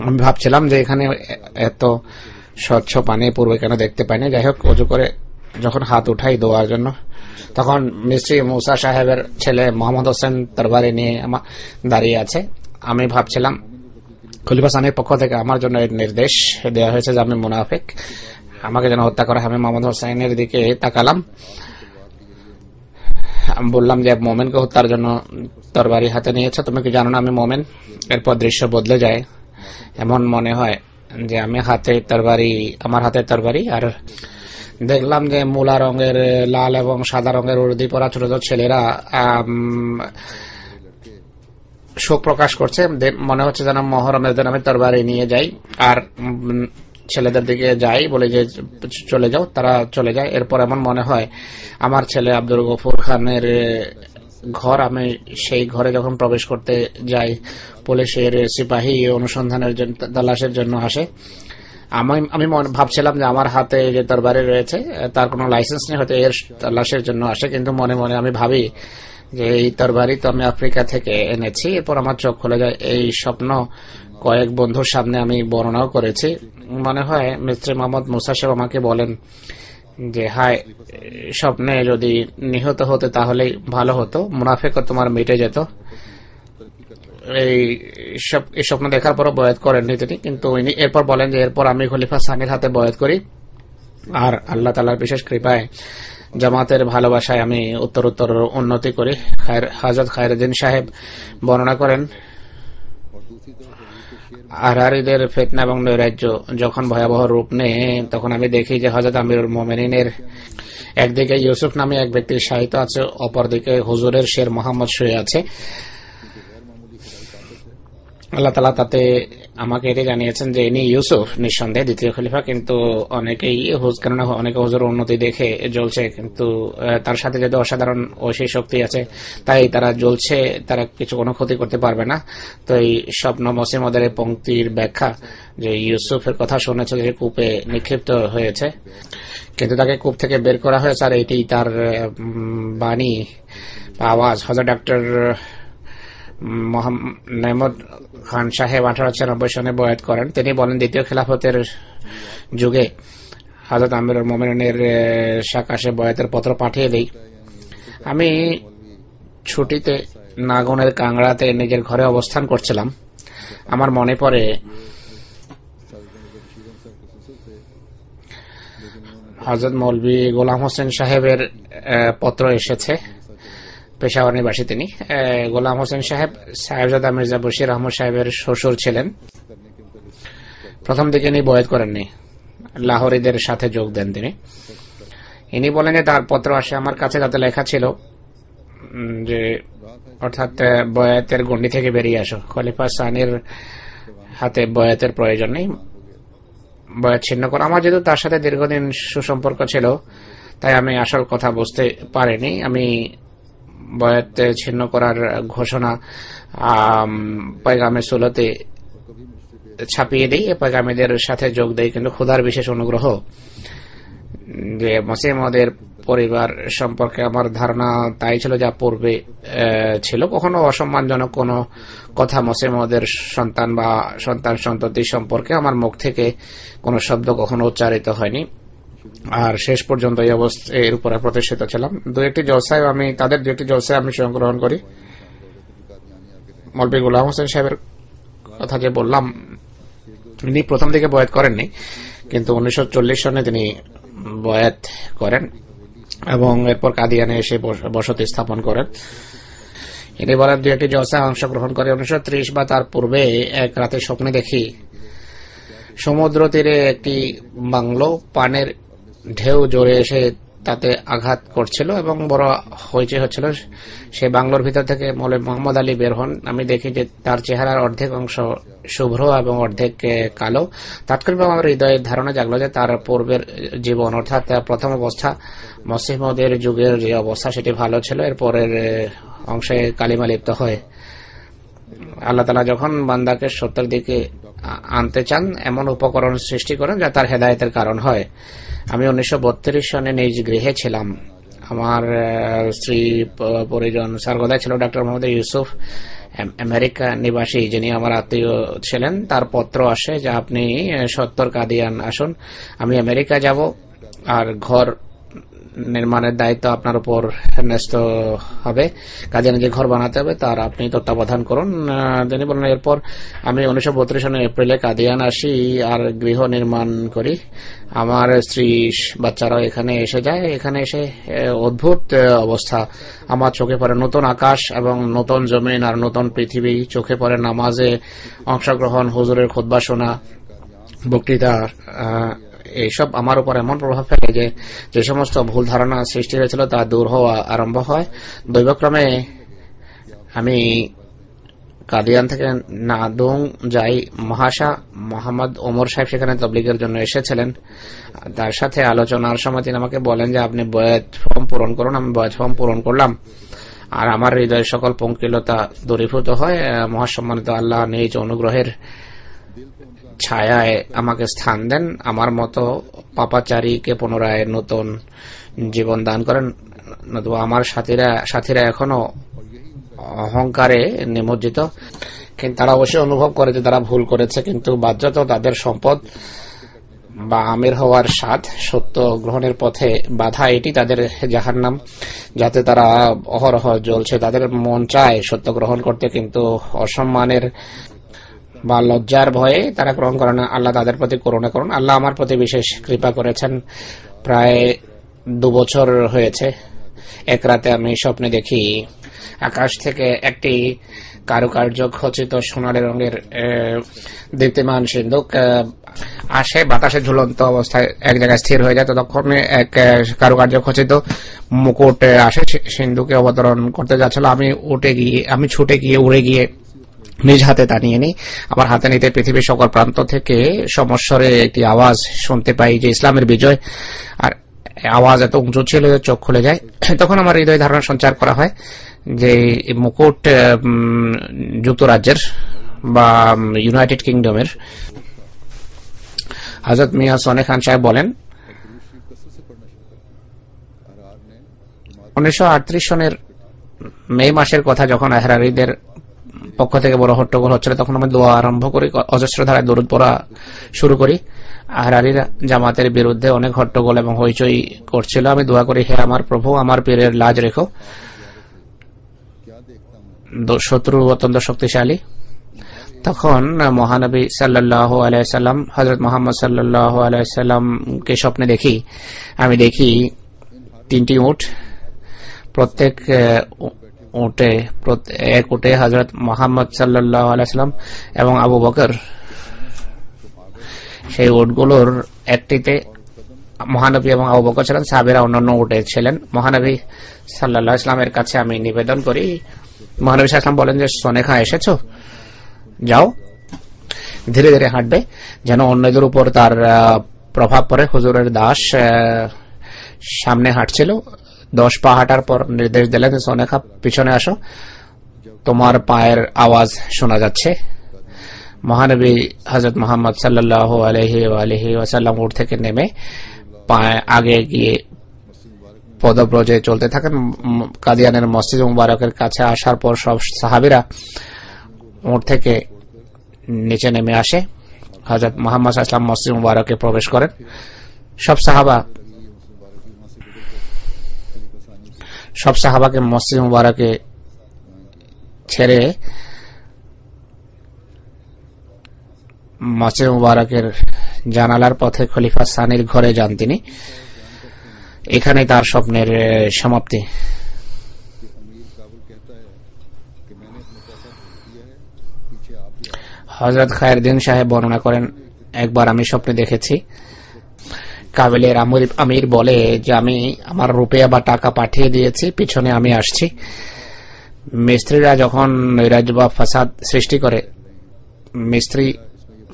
আমি ভাবছিলাম যে এখানে এত স্বচ্ছ পানি পূর্বে কেন দেখতে পাইনি। যাই হোক, উজু করে যখন হাত উঠাই দোয়ার জন্য, তখন মিস্ত্রি মুসা সাহেবের ছেলে মোহাম্মদ হোসেন তরবারি নিয়ে দাঁড়িয়ে আছে। আমি ভাবছিলাম খলিফা সানির পক্ষ থেকে আমার জন্য নির্দেশ দেওয়া হয়েছে যে আমি মুনাফিক, আমাকে যেন হত্যা করা। আমি মোহাম্মদ হোসেনের দিকে তাকালাম, আমি বললাম যে মোমেনকে হত্যার জন্য তরবারি হাতে নিয়েছে, তুমি কি জানো না আমি মোমেন? এরপর দৃশ্য বদলে যায়, এমন মনে হয় যে আমার হাতে তরবারি, আর দেখলাম যে মুলা রঙের, লাল এবং সাদা রঙের উর্দি পরা ছোট ছোট ছেলেরা শোক প্রকাশ করছে। মনে হচ্ছে যেন মহরমের দিন আমি তরবারি নিয়ে যাই আর ছেলেদের দিকে যাই, বলে যে চলে যাও, তারা চলে যায়। এরপর এমন মনে হয় আমার ছেলে আব্দুল গফুর খানের ঘর। আমি সেই ঘরে যখন প্রবেশ করতে যাই, পুলিশের সিপাহী অনুসন্ধানের জন্য, তালাশের জন্য আসে। আমি ভাবছিলাম যে আমার হাতে যে তরবারি রয়েছে তার কোনো লাইসেন্স নেই, হয়তো এর তালাশের জন্য আসে। কিন্তু মনে মনে আমি ভাবি যে এই তরবারি তো আমি আফ্রিকা থেকে এনেছি। এরপর আমার চোখ খুলে যায়। এই স্বপ্ন কয়েক বন্ধুর সামনে আমি বর্ণনাও করেছি। মনে হয় মিস্ত্রি মোহাম্মদ মুসা সাহেব আমাকে বলেন যে হায়, স্বপ্নে যদি নিহত হতে তাহলেই ভালো হতো, মুনাফিকও তোমার মিটে যেত। এই স্বপ্ন দেখার পরও বয়াত করেননি তিনি, কিন্তু এরপর বলেন যে এরপর আমি খলিফা সানির হাতে বয়াত করি, আর আল্লাহ তাআলার বিশেষ কৃপায় জামাতের ভালোবাসায় আমি উত্তরোত্তর উন্নতি করি। হযরত খায়রুদ্দিন সাহেব বর্ণনা করেন, আরহারিদের ফিতনা এবং নৈরাজ্য যখন ভয়াবহ রূপ নেয়, তখন আমি দেখি যে হযরত আমিরুল মুমিনিনের একদিকে ইউসুফ নামে এক ব্যক্তির সাহিত্য আছে, অপরদিকে হুজুরের শের মোহাম্মদ শুয়ে আছে। আল্লাহ তাআলা তাতে আমাকে এটি জানিয়েছেন যে ইনি ইউসুফ নিঃসন্দেহে দ্বিতীয় খলিফা, কিন্তু অনেকেই কেননা অনেকে হুজুর উন্নতি দেখে জ্বলছে, কিন্তু তার সাথে যদি অসাধারণ ঐশী শক্তি আছে তাই তারা জ্বলছে, তারা কোনো ক্ষতি করতে পারবে না। তো এই স্বপ্ন মসিমদের এই পংক্তির ব্যাখ্যা যে ইউসুফের কথা শুনেছে যে কূপে নিক্ষিপ্ত হয়েছে, কিন্তু তাকে কূপ থেকে বের করা হয়েছে, আর এটি তার বাণী আওয়াজ। হযরত ডক্টর নেহমদ খান সাহেব 1896 সনে বয়াত করেন। তিনি বলেন দ্বিতীয় খেলাফতের যুগে হযরত আমিরুল মুমিনিনের সাকাশে বয়াতের পত্র পাঠিয়ে দেই। আমি ছুটিতে নাগনের কাংড়াতে নিজের ঘরে অবস্থান করছিলাম। আমার মনে পড়ে হযরত মৌলভী গোলাম হোসেন সাহেবের পত্র এসেছে, পেশাওয়ার নিবাসী তিনি। গোলাম হোসেন সাহেব সাহেবজাদা মির্জা বশির আহমদ সাহেবের শ্বশুর ছিলেন। প্রথম দিকে ইনি বয়াত করেননি, লাহোরীদের সাথে যোগ দেন তিনি। ইনি বলেন যে তার পত্র আসে আমার কাছে, তাতে লেখা ছিল যে অর্থাৎ বয়াতের গণ্ডি থেকে বেরিয়ে আসো, খলিফা সানির হাতে বয়াতের প্রয়োজন নেই, বয়াত ছিন্ন করো। আমার যেহেতু তার সাথে দীর্ঘদিন সুসম্পর্ক ছিল, তাই আমি আসল কথা বুঝতে পারিনি। আমি বয়াত ছিন্ন করার ঘোষণা পয়গামে সুলতে ছাপিয়ে দিই, পয়গামীদের সাথে যোগ দেয়। কিন্তু খোদার বিশেষ অনুগ্রহ যে মসিহ মওদের পরিবার সম্পর্কে আমার ধারণা তাই ছিল যা পূর্বে ছিল। কখনো অসম্মানজনক কোনো কথা মসিহ মওদের সন্তান বা সন্তান সন্ততি সম্পর্কে আমার মুখ থেকে কোনো শব্দ কখনো উচ্চারিত হয়নি। আর শেষ পর্যন্ত এই এর উপরে প্রতিষ্ঠিত ছিলাম। তাদের দু একটি জলসায় আমি অংশগ্রহণ করি। মৌলভী গোলাম হোসেন সাহেবের কথা যে বললাম, তিনি প্রথম দিকে বয়াত করেননি, কিন্তু 1940 সনে তিনি বয়াত করেন এবং এরপর কাদিয়ানে এসে বসতি স্থাপন করেন। ইনি বলেন দু একটি জলসায় অংশগ্রহণ করে 1930 বা তার পূর্বে এক রাতে স্বপ্নে দেখি সমুদ্র তীরে একটি বাংলো পানের ঢেউ জোরে এসে তাতে আঘাত করছিল এবং বড় হইচই হচ্ছিল। সে বাংলোর ভিতর থেকে মৌলভী মোহাম্মদ আলী বের হন। আমি দেখি যে তার চেহারার অর্ধেক অংশ শুভ্র এবং অর্ধেক কালো। তাৎক্ষণিকভাবে আমার হৃদয়ের ধারণা জাগলো যে তার পূর্বের জীবন অর্থাৎ প্রথম অবস্থা মসিহ মওদের যুগের যে অবস্থা সেটি ভালো ছিল। এর পরের অংশে কালিমা লিপ্ত হয়। আল্লাহ তাআলা যখন বান্দাকে সত্যের দিকে আনতে চান এমন উপকরণ সৃষ্টি করেন যা তার হেদায়েতের কারণ হয়। আমি 1932 সনে নিজ গৃহে ছিলাম। আমার স্ত্রী পরিজন সর্বদাই ছিল ডাক্তার মোহাম্মদ ইউসুফ, আমেরিকা নিবাসী, যিনি আমার আত্মীয় ছিলেন। তার পত্র আসে যে আপনি 70 কাদিয়ান আসুন, আমি আমেরিকা যাব আর ঘর নির্মাণের দায়িত্ব আপনার উপর ন্যস্ত হবে। কাদিয়ানে যে ঘর বানাতে হবে তার আপনি তত্ত্বাবধান করুন। তিনি বলেন এরপর আমি 1932 সনের এপ্রিলে কাদিয়ান আসি আর গৃহ নির্মাণ করি। আমার স্ত্রী বাচ্চারাও এখানে এসে যায়। এখানে এসে অদ্ভুত অবস্থা। আমার চোখে পড়ে নতুন আকাশ এবং নতুন জমিন আর নতুন পৃথিবী। চোখে পড়ে নামাজে অংশগ্রহণ, হুজুরের খুতবা শোনা, বক্তৃতা। এইসব আমার উপর এমন প্রভাব ফেলে যে সমস্ত ভুল ধারণা সৃষ্টি হয়েছিল তা দূর হওয়া আরম্ভ হয়। দৈবক্রমে আমি কাদিয়ান থেকে নাদুং যাই। মহাশা মোহাম্মদ ওমর সাহেব সেখানে তবলিগের জন্য এসেছিলেন। তার সাথে আলোচনার সময় তিনি আমাকে বলেন যে আপনি বয়াত ফর্ম পূরণ করুন। আমি বয়াত ফর্ম পূরণ করলাম আর আমার হৃদয়ের সকল পঙ্কিলতা দূরীভূত হয়। মহাসম্মানিত আল্লাহ নিজ অনুগ্রহের ছায়ায় আমাকে স্থান দেন। আমার মতো পাপাচারীকে পুনরায় নতুন জীবন দান করেন। নতুবা আমার সাথীরা এখনো অহংকারে নিমজ্জিত, কিন্তু তারা অবশ্যই অনুভব করে যে তারা ভুল করেছে, কিন্তু বাধ্যত তাদের সম্পদ বা আমির হওয়ার স্বাদ সত্য গ্রহণের পথে বাধা, এটি তাদের জাহান্নাম, যাতে তারা অহরহ জ্বলছে। তাদের মন চায় সত্য গ্রহণ করতে, কিন্তু অসম্মানের বা লজ্জার ভয়ে তারা গ্রহণ করে না। আল্লাহ তাদের প্রতি করুণা করুন। আল্লাহ আমার প্রতি বিশেষ কৃপা করেছেন। প্রায় 2 বছর হয়েছে। এক রাতে আমি স্বপ্নে দেখি আকাশ থেকে একটি কারুকার্য খচিত সোনালী রঙের দীপ্তিমান সিন্ধুক আসে, বাতাসে ঝুলন্ত অবস্থায় এক জায়গায় স্থির হয়ে যায়। ততক্ষণে এক কারুকার্য খচিত মুকুট আসে, সিন্ধুকে অবতরণ করতে যাচ্ছিল। আমি ছুটে গিয়ে উড়ে গিয়ে নিজ হাতে তা নিয়ে নিই। আমার হাতে নিতে পৃথিবীর সকল প্রান্ত থেকে সমস্বরে একটি আওয়াজ শুনতে পাই যে ইসলামের বিজয়। আর আওয়াজ এত উঁচু ছিল যে চোখ খুলে যায়। তখন আমার হৃদয় ধারণা সঞ্চার করা হয় যে মুকুট যুক্তরাজ্যের বা ইউনাইটেড কিংডমের। হযরত মিয়া সোনে খান সাহেব বলেন 1938 সনের মে মাসের কথা, যখন আহরারিদের পক্ষ থেকে বড় হট্টগোল হচ্ছিল, তখন আমি দোয়া আরম্ভ করি, অজস্র ধারায় দরুদ পড়া শুরু করি। আহরারিরা জামাতের বিরুদ্ধে অনেক হট্টগোল এবং হইচই করছিল। আমি দোয়া করি, হে আমার প্রভু, আমার পীরের লাজ রেখো। শত্রু অত্যন্ত শক্তিশালী। তখন মহানবী সাল্লাল্লাহু আলাইহি সাল্লাম, হযরত মুহাম্মদ সাল্লাল্লাহু আলাইহি সাল্লামকে স্বপ্নে দেখি। আমি দেখি 3টি উট, প্রত্যেক এক উটে হযরত মুহাম্মদ সাল্লাল্লাহু আলাইহি সাল্লাম এবং আবু বকর। সেই উটগুলোর একটিতে মহানবী এবং আবু বকর ছিলেন, সাহাবীরা অন্যান্য উটে ছিলেন। মহানবী সাল্লাল্লাহু আলাইহি সাল্লামের কাছে আমি নিবেদন করি। মহানবী সাল্লাল্লাহু আলাইহি সাল্লাম বলেন যে সোনেখা এসেছো, যাও, ধীরে ধীরে হাঁটবে যেন অন্যদের উপর তার প্রভাব পড়ে। হুজুরের দাস সামনে হাঁটছিল, 10 পা হাঁটার পর নির্দেশ দিলেন, সোনেখা পিছনে আসো, তোমার পায়ের আওয়াজ শোনা যাচ্ছে। মহানবী হযরত মুহাম্মদ সাল্লাল্লাহু আলাইহি ওয়া আলিহি ওয়াসাল্লাম উঠ থেকে নেমে পায়ে আগে গিয়ে পদব্রজে চলতে থাকেন। কাদিয়ানের মসজিদ মুবারকের কাছে আসার পর সব সাহাবীরা উঠ থেকে নিচে নেমে আসে। হযরত মুহাম্মদ সাল্লাল্লাহু আলাইহি ওয়াসাল্লাম মসজিদ মুবারকে প্রবেশ করেন। সব সাহাবাকে মসজিদ মুবারকে ছেড়ে মসজিদ মুবারকের জানালার পথে খলিফা সানির ঘরে যান তিনি। এখানে তার স্বপ্নের সমাপ্তি। হযরত খায়রুদ্দিন সাহেব বর্ণনা করেন, একবার আমি স্বপ্নে দেখেছি কাবিলের আমির বলে যে আমি আমার রুপিয়া বা টাকা পাঠিয়ে দিয়েছি, পিছনে আমি আসছি। মিস্ত্রিরা যখন নৈরাজ্য বা ফাসাদ সৃষ্টি করে, মিস্ত্রি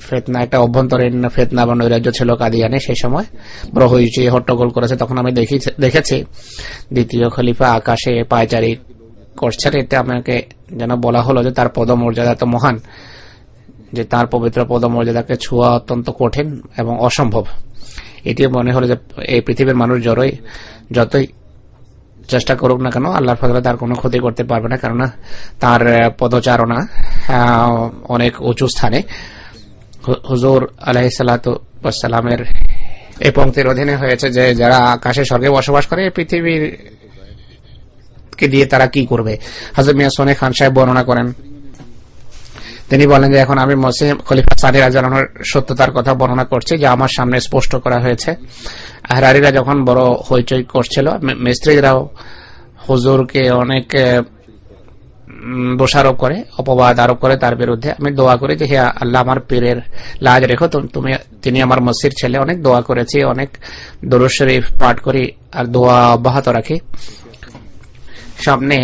ফিতনা, একটা অভ্যন্তরীণ ফিতনা বা নৈরাজ্য ছিল কাদিয়ানে, সেই সময় বড় হইচই হট্টগোল করেছে। তখন আমি দেখেছি দ্বিতীয় খলিফা আকাশে পায়চারি করছেন। এতে আমাকে যেন বলা হলো যে তার পদমর্যাদা এত মহান যে তার পবিত্র পদমর্যাদাকে ছোঁয়া অত্যন্ত কঠিন এবং অসম্ভব। এটি মনে হলো যে এই পৃথিবীর মানুষ যতই চেষ্টা করুক না কেন, আল্লাহর ফজলে তার কোনো ক্ষতি করতে পারবে না, কেননা তার পদচারণা অনেক উঁচু স্থানে। হুজুর আলাইহিস সালাতু ওয়াস সালামের এই পংক্তির অধীনে হয়েছে যে যারা আকাশে স্বর্গে বসবাস করে, পৃথিবীর কে দিয়ে তারা কি করবে। হযরত মিয়া সোনে খান সাহেব বর্ণনা করেন, তিনি বলেন যে এখন আমি মসজিদ খলিফা সানি রাদিয়াল্লাহু আনহুর সত্যতার কথা বর্ণনা করছি, যা আমার সামনে স্পষ্ট করা হয়েছে। আহরারিরা যখন বড় হইচই করছিল, মিস্ত্রিরাও হুজুরকে অনেক দোষারোপ করে, অপবাদ আরোপ করে তার বিরুদ্ধে। আমি দোয়া করি যে হে আল্লাহ, আমার পীরের লাজ রেখো, তিনি আমার মসজিদ ছেলে। অনেক দোয়া করেছি, অনেক দরুদ শরীফ পাঠ করি আর দোয়া অব্যাহত রাখি। সামনে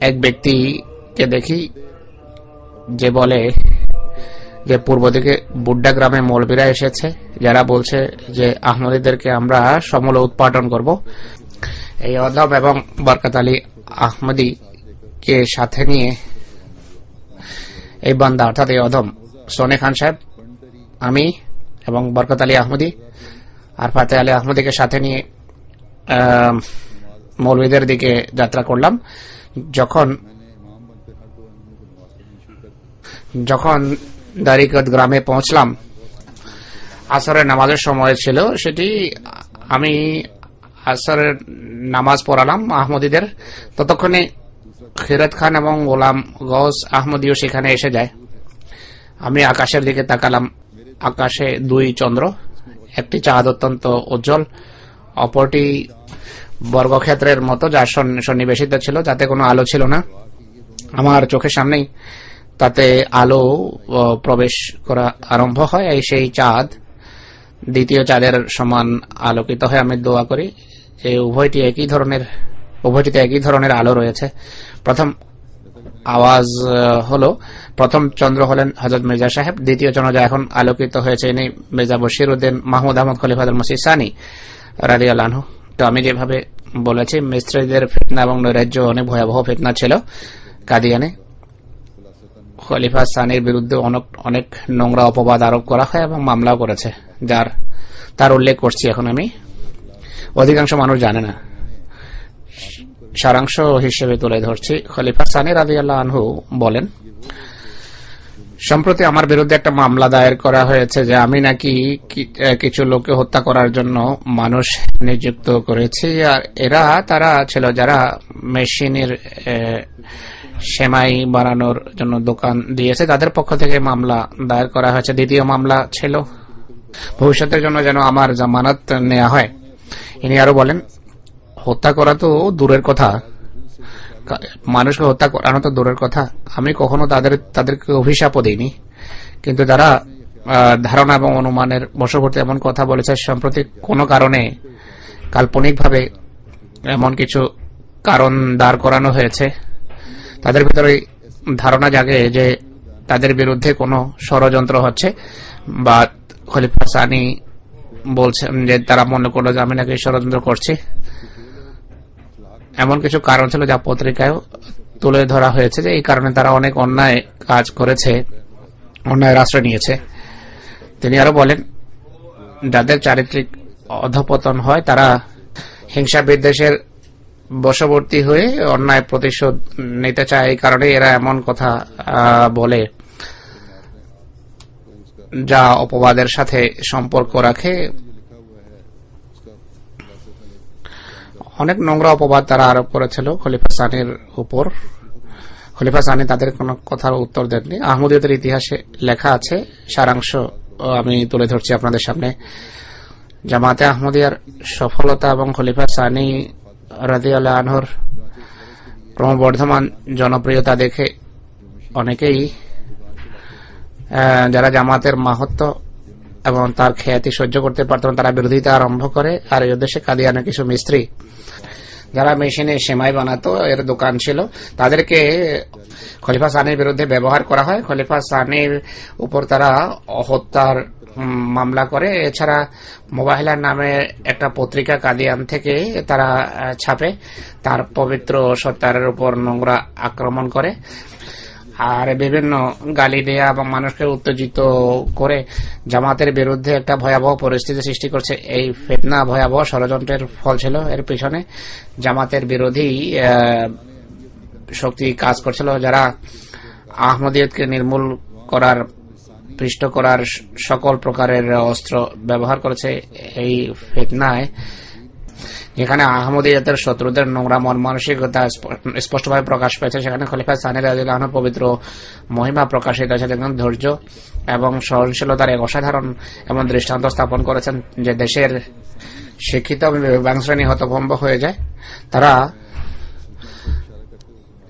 এক ব্যক্তিকে দেখি যে বলে যে পূর্ব দিকে বুড্ডা গ্রামে মৌলবীরা এসেছে, যারা বলছে যে আহমদীদেরকে আমরা সমূলে উৎপাদন করব। এই অধম এবং বরকত আলী আহমদী কে সাথে নিয়ে এই বান্দা, অর্থাৎ এই অধম সোনে খান সাহেব, আমি এবং বরকত আলী আহমদী আর ফাতে আলী আহমদীকে সাথে নিয়ে মৌলবীদের দিকে যাত্রা করলাম। যখন দারিকত গ্রামে পৌঁছলাম, আসরের নামাজের সময় ছিল, সেটি আমি আসরের নামাজ পড়ালাম আহমদীদের। ততক্ষণে খিরাত খান এবং গোলাম গৌস আহমদীও সেখানে এসে যায়। আমি আকাশের দিকে তাকালাম। আকাশে দুই চন্দ্র, একটি চাঁদ অত্যন্ত উজ্জ্বল, অপরটি বর্গক্ষেত্রের মতো, যা সন্নিবেশিত ছিল, যাতে কোনো আলো ছিল না। আমার চোখের সামনেই তাতে আলো প্রবেশ করা আরম্ভ হয়। সেই চাঁদ দ্বিতীয় চাঁদের সমান আলোকিত হয়। আমি দোয়া করি যে উভয়টিতে একই ধরনের আলো রয়েছে। প্রথম আওয়াজ হলো, প্রথম চন্দ্র হলেন হযরত মির্জা সাহেব, দ্বিতীয় চন্দ্র যা এখন আলোকিত হয়েছে ইনি মির্জা বশির উদ্দিন মাহমুদ আহমদ খলিফাতুল মসিহ সানি রাদিয়াল্লাহু আনহু। তো আমি যেভাবে বলেছি, মিস্ত্রিদের ফিতনা এবং নৈরাজ্য অনেক ভয়াবহ ফিতনা ছিল কাদিয়ানে। খলিফা সানির বিরুদ্ধে অনেক নোংরা অপবাদ আরোপ করা হয় এবং মামলাও করেছে, তার উল্লেখ করছি এখন আমি। অধিকাংশ মানুষ জানে না, সারাংশ হিসেবে তুলে ধরছি। খলিফা সানি রাদিয়াল্লাহু আনহু বলেন, সম্প্রতি আমার বিরুদ্ধে একটা মামলা দায়ের করা হয়েছে যে আমি নাকি কিছু লোককে হত্যা করার জন্য মানুষ নিযুক্ত করেছি, আর তারা ছিল যারা মেশিনের সেমাই বানানোর জন্য দোকান দিয়েছে, তাদের পক্ষ থেকে মামলা দায়ের করা হয়েছে। দ্বিতীয় মামলা ছিল ভবিষ্যতের জন্য যেন আমার জামানত নেওয়া হয়। ইনি আরো বলেন, হত্যা করা তো দূরের কথা, মানুষকে হত্যা করানো তো দূরের কথা, আমি কখনো তাদেরকে অভিশাপও দিইনি, কিন্তু যারা ধারণা এবং অনুমানের বশবর্তী এমন কথা বলেছে, সম্প্রতি কোনো কারণে কাল্পনিকভাবে এমন কিছু কারণ দাঁড় করানো হয়েছে, তাদের ভিতরে ধারণা জাগে যে তাদের বিরুদ্ধে কোনো ষড়যন্ত্র হচ্ছে, বা খলিফা সানি বলছেন যে তারা মনে করলো যে আমি নাকি ষড়যন্ত্র করছি। এমন কিছু কারণ ছিল যা পত্রিকায় তুলে ধরা হয়েছে যে এই কারণে তারা অনেক অন্যায় কাজ করেছে, অন্যায়ের আশ্রয় নিয়েছে। তিনি আরো বলেন, যাদের চারিত্রিক অধঃপতন হয় তারা হিংসা বিদ্বেষের বশবর্তী হয়ে অন্যায় প্রতিশোধ নিতে চায়। এই কারণে এরা এমন কথা বলে যা অপবাদের সাথে সম্পর্ক রাখে। অনেক নোংরা অপবাদ তারা আরোপ করেছিল খলিফা সানির উপর। খলিফা সানি তাদের কোন কথার উত্তর দেননি। আহমদিয়তের ইতিহাসে লেখা আছে, সারাংশ আমি তুলে ধরছি আপনাদের সামনে। জামাতে আহমদিয়ার সফলতা এবং খলিফা সানি রাদিয়াল্লাহু আনহুর ক্রমবর্ধমান জনপ্রিয়তা দেখে অনেকেই যারা জামাতের মাহাত্ম্য এবং তার খ্যাতি সহ্য করতে পারতেন তারা বিরোধিতা আরম্ভ করে। আর এই উদ্দেশ্যে কাদিয়ানের কিছু মিস্ত্রি যারা মেশিনে সেমাই বানাতো, এর দোকান ছিল, তাদেরকে খলিফা সানির বিরুদ্ধে ব্যবহার করা হয়। খলিফা সানির উপর তারা হত্যার মামলা করে। এছাড়া মোবাইলার নামে একটা পত্রিকা কাদিয়ান থেকে তারা ছাপে, তার পবিত্র সত্তারের উপর নোংরা আক্রমণ করে আর বিভিন্ন গালি দেয়া এবং মানুষকে উত্তেজিত করে জামাতের বিরুদ্ধে একটা ভয়াবহ পরিস্থিতি সৃষ্টি করছে। এই ফিতনা ভয়াবহ ষড়যন্ত্রের ফল ছিল। এর পিছনে জামাতের বিরোধী শক্তি কাজ করছিল, যারা আহমদিয়তকে নির্মূল করার, পিষ্ট করার সকল প্রকারের অস্ত্র ব্যবহার করেছে। এই ফিতনায় যেখানে আহমদিয়তের শত্রুদের নোংরা মন মানসিকতা স্পষ্টভাবে প্রকাশ পেয়েছে, সেখানে খলিফা সানি রাদিয়াল্লাহু আনহুর পবিত্র মহিমা প্রকাশিত হয়েছে। দেখুন, ধৈর্য এবং সহনশীলতার এক অসাধারণ এবং দৃষ্টান্ত স্থাপন করেছেন যে দেশের শিক্ষিত বিভাগ শ্রেণী হতভম্ব হয়ে যায়।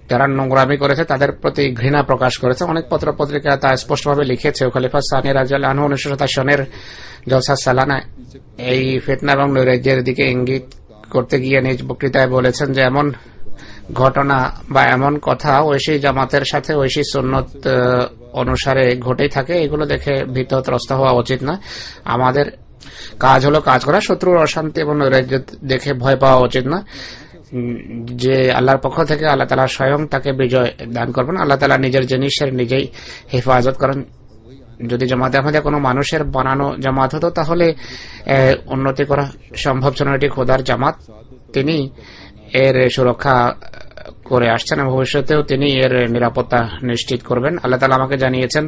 যারা নোংরামি করেছে তাদের প্রতি ঘৃণা প্রকাশ করেছে। অনেক পত্র পত্রিকা তা স্পষ্টভাবে লিখেছে। খলিফা সানি রাদিয়াল্লাহু আনহু 1927 সনের জলসা সালানা এই ফিতনা এবং নৈরাজ্যের দিকে ইঙ্গিত করতে গিয়ে নিজ বক্তৃতায় বলেছেন যে এমন ঘটনা বা এমন কথা ঐশী জামাতের সাথে ঐশী সুন্নত অনুসারে ঘটেই থাকে। এগুলো দেখে ভীতত্রস্ত হওয়া উচিত না। আমাদের কাজ হলো কাজ করা, শত্রুর অশান্তি এবং নৈরাজ্য দেখে ভয় পাওয়া উচিত না। যে আল্লাহর পক্ষ থেকে আল্লাহ তাআলা স্বয়ং তাকে বিজয় দান করবেন। আল্লাহ তাআলা নিজের জিনিসের নিজেই হেফাজত করেন। যদি জামাতে আহমদিয়া কোনো মানুষের বানানো জামাত হতো তাহলে উন্নতি করা সম্ভব ছিল। এটি খোদার জামাত, তিনি এর সুরক্ষা করে আসছেন এবং ভবিষ্যতেও তিনি এর নিরাপত্তা নিশ্চিত করবেন। আল্লাহ তাআলা আমাকে জানিয়েছেন,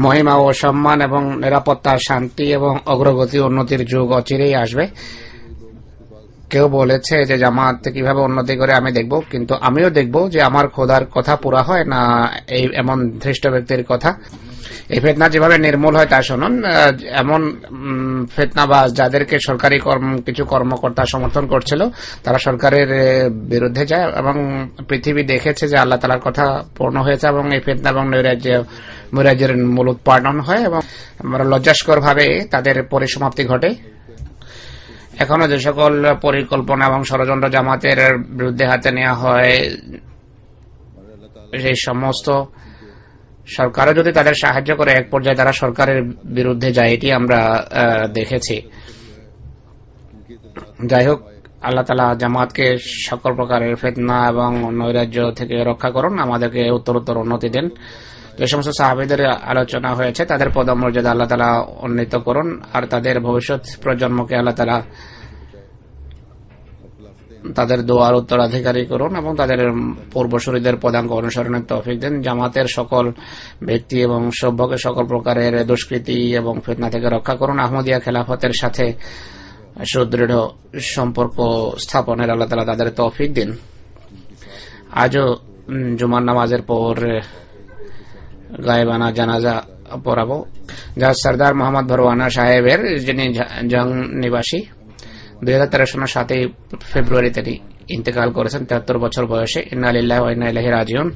মহিমা ও সম্মান এবং নিরাপত্তা, শান্তি এবং অগ্রগতি উন্নতির যুগ অচিরেই আসবে। কেউ বলেছে যে জামাত কিভাবে উন্নতি করে আমি দেখব, কিন্তু আমিও দেখব যে আমার খোদার কথা পুরা হয় না এই এমন ধৃষ্ট ব্যক্তির কথা। এই ফিতনা যেভাবে নির্মূল হয় তা শুনুন। এমন ফিতনাবাজ যাদেরকে সরকারি কিছু কর্মকর্তা সমর্থন করছিল, তারা সরকারের বিরুদ্ধে যায় এবং পৃথিবী দেখেছে যে আল্লাহ তাআলার কথা পূর্ণ হয়েছে এবং এই ফিতনা এবং নৈরাজ্যের মূল উৎপাদন হয় এবং লজ্জাস্কর ভাবে তাদের পরিসমাপ্তি ঘটে। এখনো যে সকল পরিকল্পনা এবং ষড়যন্ত্র জামাতের বিরুদ্ধে হাতে নেওয়া হয়, সেই সমস্ত সরকারও যদি তাদের সাহায্য করে, এক পর্যায়ে তারা সরকারের বিরুদ্ধে যায়, এটি আমরা দেখেছি। যাই হোক, আল্লাহ তাআলা জামাতকে সকল প্রকারের ফিতনা এবং নৈরাজ্য থেকে রক্ষা করুন, আমাদেরকে উত্তরোত্তর উন্নতি দেন। যে সমস্ত সাহাবীদের আলোচনা হয়েছে তাদের পদমর্যাদা আল্লাহ তাআলা উন্নীত করুন আর তাদের ভবিষ্যৎ প্রজন্মকে আল্লাহ তাআলা তাদের দোয়ার উত্তরাধিকারী করুন এবং তাদের পূর্বসূরীদের পদাঙ্ক অনুসরণের তৌফিক দেন। জামাতের সকল ব্যক্তি এবং সভ্যকে সকল প্রকারের দুষ্কৃতি এবং ফিতনা থেকে রক্ষা করুন। আহমদিয়া খেলাফতের সাথে সুদৃঢ় সম্পর্ক স্থাপনের আল্লাহ তাআলা তাদের তৌফিক দিন। আজও জুমার নামাজের পর গায়েবানা জানাজা পড়াবো, যা সরদার মোহাম্মদ ভরওয়ানা সাহেবের, যিনি জং নিবাসী। 2013 সালের 7 ফেব্রুয়ারি তিনি ইন্তেকাল করেছেন 73 বছর বয়সে। ইন্না লিল্লাহি ওয়া ইন্না ইলাইহি রাজিউন।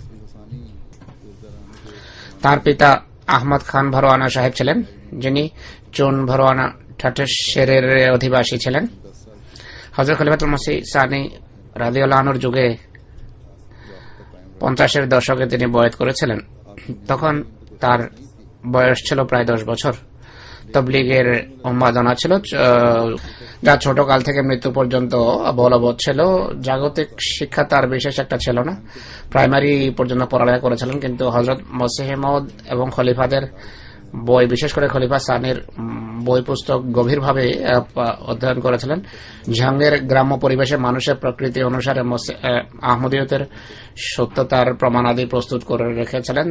তার পিতা আহমদ খান ভরওয়ানা সাহেব ছিলেন, যিনি চুন ভরওয়ানা ঠাটেশ্বরের অধিবাসী ছিলেন। হযরত খলিফাতুল মসিহ সানি রাদিয়াল্লাহু আনহুর যুগে 50-এর দশকে তিনি বয়াত করেছিলেন। তখন তার বয়স ছিল প্রায় 10 বছর। তবলিগের উন্মাদনা ছিল, যা ছোটকাল থেকে মৃত্যু পর্যন্ত বলবৎ ছিল। জাগতিক শিক্ষা তার বিশেষ একটা ছিল না, প্রাইমারি পর্যন্ত পড়ালেখা করেছিলেন। কিন্তু হযরত মসিহ মাউদ এবং খলিফাদের বই, বিশেষ করে খলিফা সানির বই পুস্তক গভীরভাবে অধ্যয়ন করেছিলেন। ঝাঙ্গের গ্রাম্য পরিবেশে মানুষের প্রকৃতি অনুসারে আহমদীয়তের সত্যতার প্রমাণাদি প্রস্তুত করে রেখেছিলেন।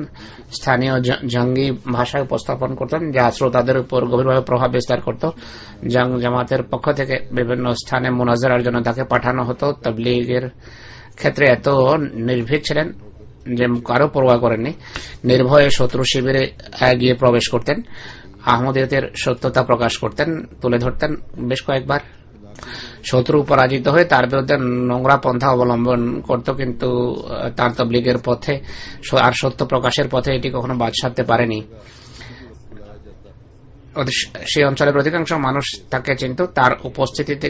স্থানীয় জঙ্গি ভাষায় উপস্থাপন করতেন, যা শ্রোতাদের উপর গভীরভাবে প্রভাব বিস্তার করত। জঙ্গ জামাতের পক্ষ থেকে বিভিন্ন স্থানে মুনাজারার জন্য তাকে পাঠানো হতো। তাবলীগের ক্ষেত্রে এত নির্ভীক ছিলেন যে কারো পরোয়া করেননি। নির্ভয়ে শত্রু শিবিরে গিয়ে প্রবেশ করতেন, আহমদীয়তের সত্যতা প্রকাশ করতেন, তুলে ধরতেন। বেশ কয়েকবার শত্রু পরাজিত হয়ে তার বিরুদ্ধে নোংরা পন্থা অবলম্বন করত, কিন্তু তার তাবলীগের পথে আর সত্য প্রকাশের পথে এটি কখনো বাদ সাধতে পারেনি। সেই অঞ্চলের অধিকাংশ মানুষ তাকে চিনত। তার উপস্থিতিতে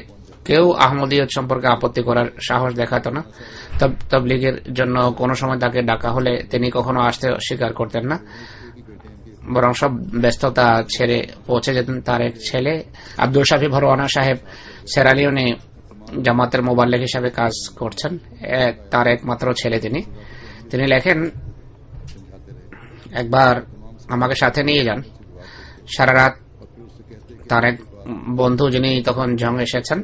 কেউ আহমদীয়ত সম্পর্কে আপত্তি করার সাহস দেখাত না। তাবলীগের জন্য কোনো সময় তাকে ডাকা হলে তিনি কখনো আসতে অস্বীকার করতেন না, বরং সব ব্যস্ততা ছেড়ে পৌঁছে যেতেন। তার এক ছেলে আব্দুল শাফি ভরওয়ানা সাহেব সেরালিওনে জামাতের মোবাল্লিগ হিসাবে কাজ করছেন, তার একমাত্র ছেলে তিনি লেখেন, একবার আমাকে সাথে নিয়ে যান। সারা রাত তার এক বন্ধু, যিনি তখন জং এসেছেন,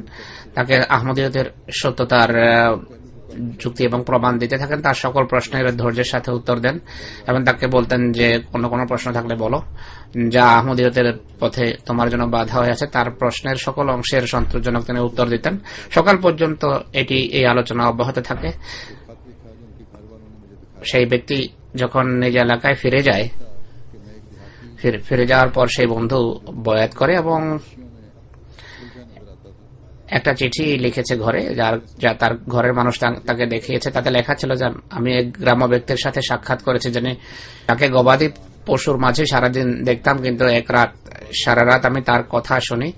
তাকে আহমদীয়তের সত্যতার যুক্তি এবং প্রমাণ দিতে থাকেন। তার সকল প্রশ্নের ধৈর্যের সাথে উত্তর দেন এবং তাকে বলতেন যে কোনো প্রশ্ন থাকলে বলো, যা আহমদীয়তের পথে তোমার জন্য বাধা হয়ে আছে। তার প্রশ্নের সকল অংশের সন্তোষজনক তিনি উত্তর দিতেন। সকাল পর্যন্ত এই আলোচনা অব্যাহত থাকে। সেই ব্যক্তি যখন নিজ এলাকায় ফিরে যাওয়ার পর সেই বন্ধু বয়াত করে এবং একটা চিঠি লিখেছে ঘরে, যা তার ঘরের মানুষ তাকে দেখিয়েছে। তাতে লেখা ছিল যে আমি এক গ্রাম্য ব্যক্তির সাথে সাক্ষাৎ করেছি, যিনি তাকে গবাদি পশুর মাঝে সারাদিন দেখতাম, কিন্তু সারা রাত আমি তার কথা শুনি।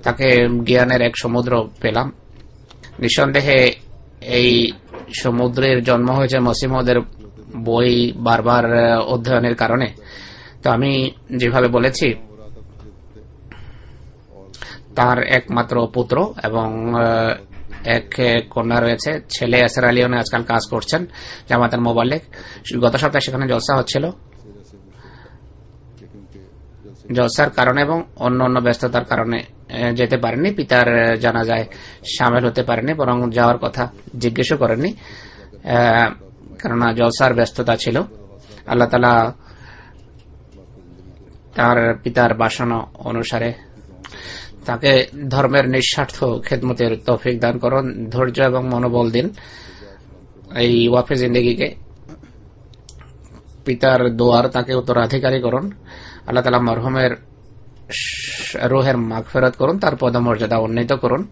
তাকে জ্ঞানের এক সমুদ্র পেলাম। নিঃসন্দেহে এই সমুদ্রের জন্ম হয়েছে মসিহ মাউদের বই বারবার অধ্যয়নের কারণে। তো আমি যেভাবে বলেছি, তার একমাত্র পুত্র এবং এক কন্যা রয়েছে। ছেলে এসআর আলিওনে আজকাল কাজ করছেন, জামাতের মোবাল্লিগ। গত সপ্তাহে সেখানে জলসা হচ্ছিল। জলসার কারণে এবং অন্য ব্যস্ততার কারণে যেতে পারেননি। পিতার জানাজায় সামিল হতে পারেননি, বরং যাওয়ার কথা জিজ্ঞেসও করেননি, কেননা জলসার ব্যস্ততা ছিল। আল্লাহ তাআলা তার পিতার বাসনা অনুসারে তাকে ধর্মের নিঃস্বার্থ খেদমতের তৌফিক দান করুন, ধৈর্য এবং মনোবল দিন এই ওয়াফে জিন্দেগিকে। পিতার দোয়ার তাকে উত্তরাধিকারী করুন। আল্লাহ তাআলা মরহুমের রূহের মাগফিরাত করুন, তার পদমর্যাদা উন্নীত করুন।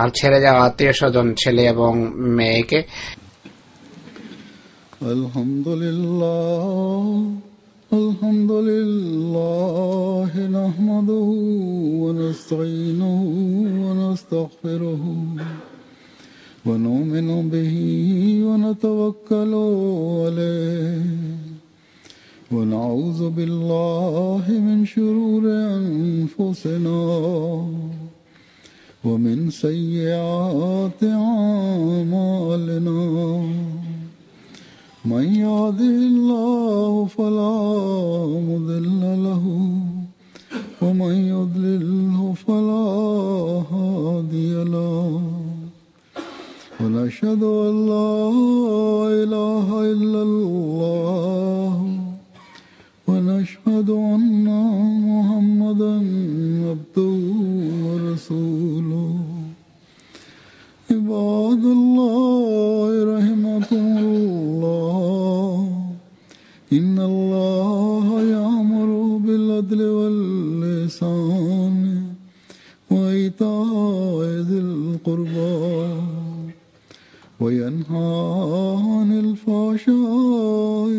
আর ছেড়ে যাওয়া আত্মীয় স্বজন, ছেলে এবং মেয়েকে আলহামদুলিল্লাহ নাহমাদুহু ওয়া নাস্তাঈনুহু ওয়া নাস্তাগফিরুহু ওয়া নু'মিনু বিহি ওয়া নাতাওয়াক্কালু আলাইহি ওয়া নাউযু বিল্লাহি মিন শুরুরি আনফুসিনা ওয়া মিন সাইয়্যাতি আ'মালিনা। من يهده الله فلا مضل له ومن يضلله فلا هادي له ونشهد أن لا إله إلا الله ونشهد أن محمدا عبده ورسوله. عباد الله رحمكم الله إن الله يأمر بالعدل والإحسان وإيتاء ذي القربى وينهى عن الفحشاء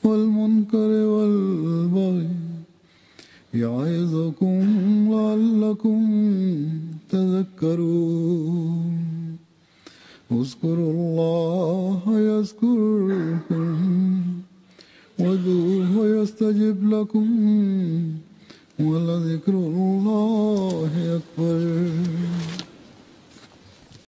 والمنكر والبغي يعظكم لعلكم تذكرون. اذكروا الله يذكركم وادعوه يستجب لكم ولذكر الله أكبر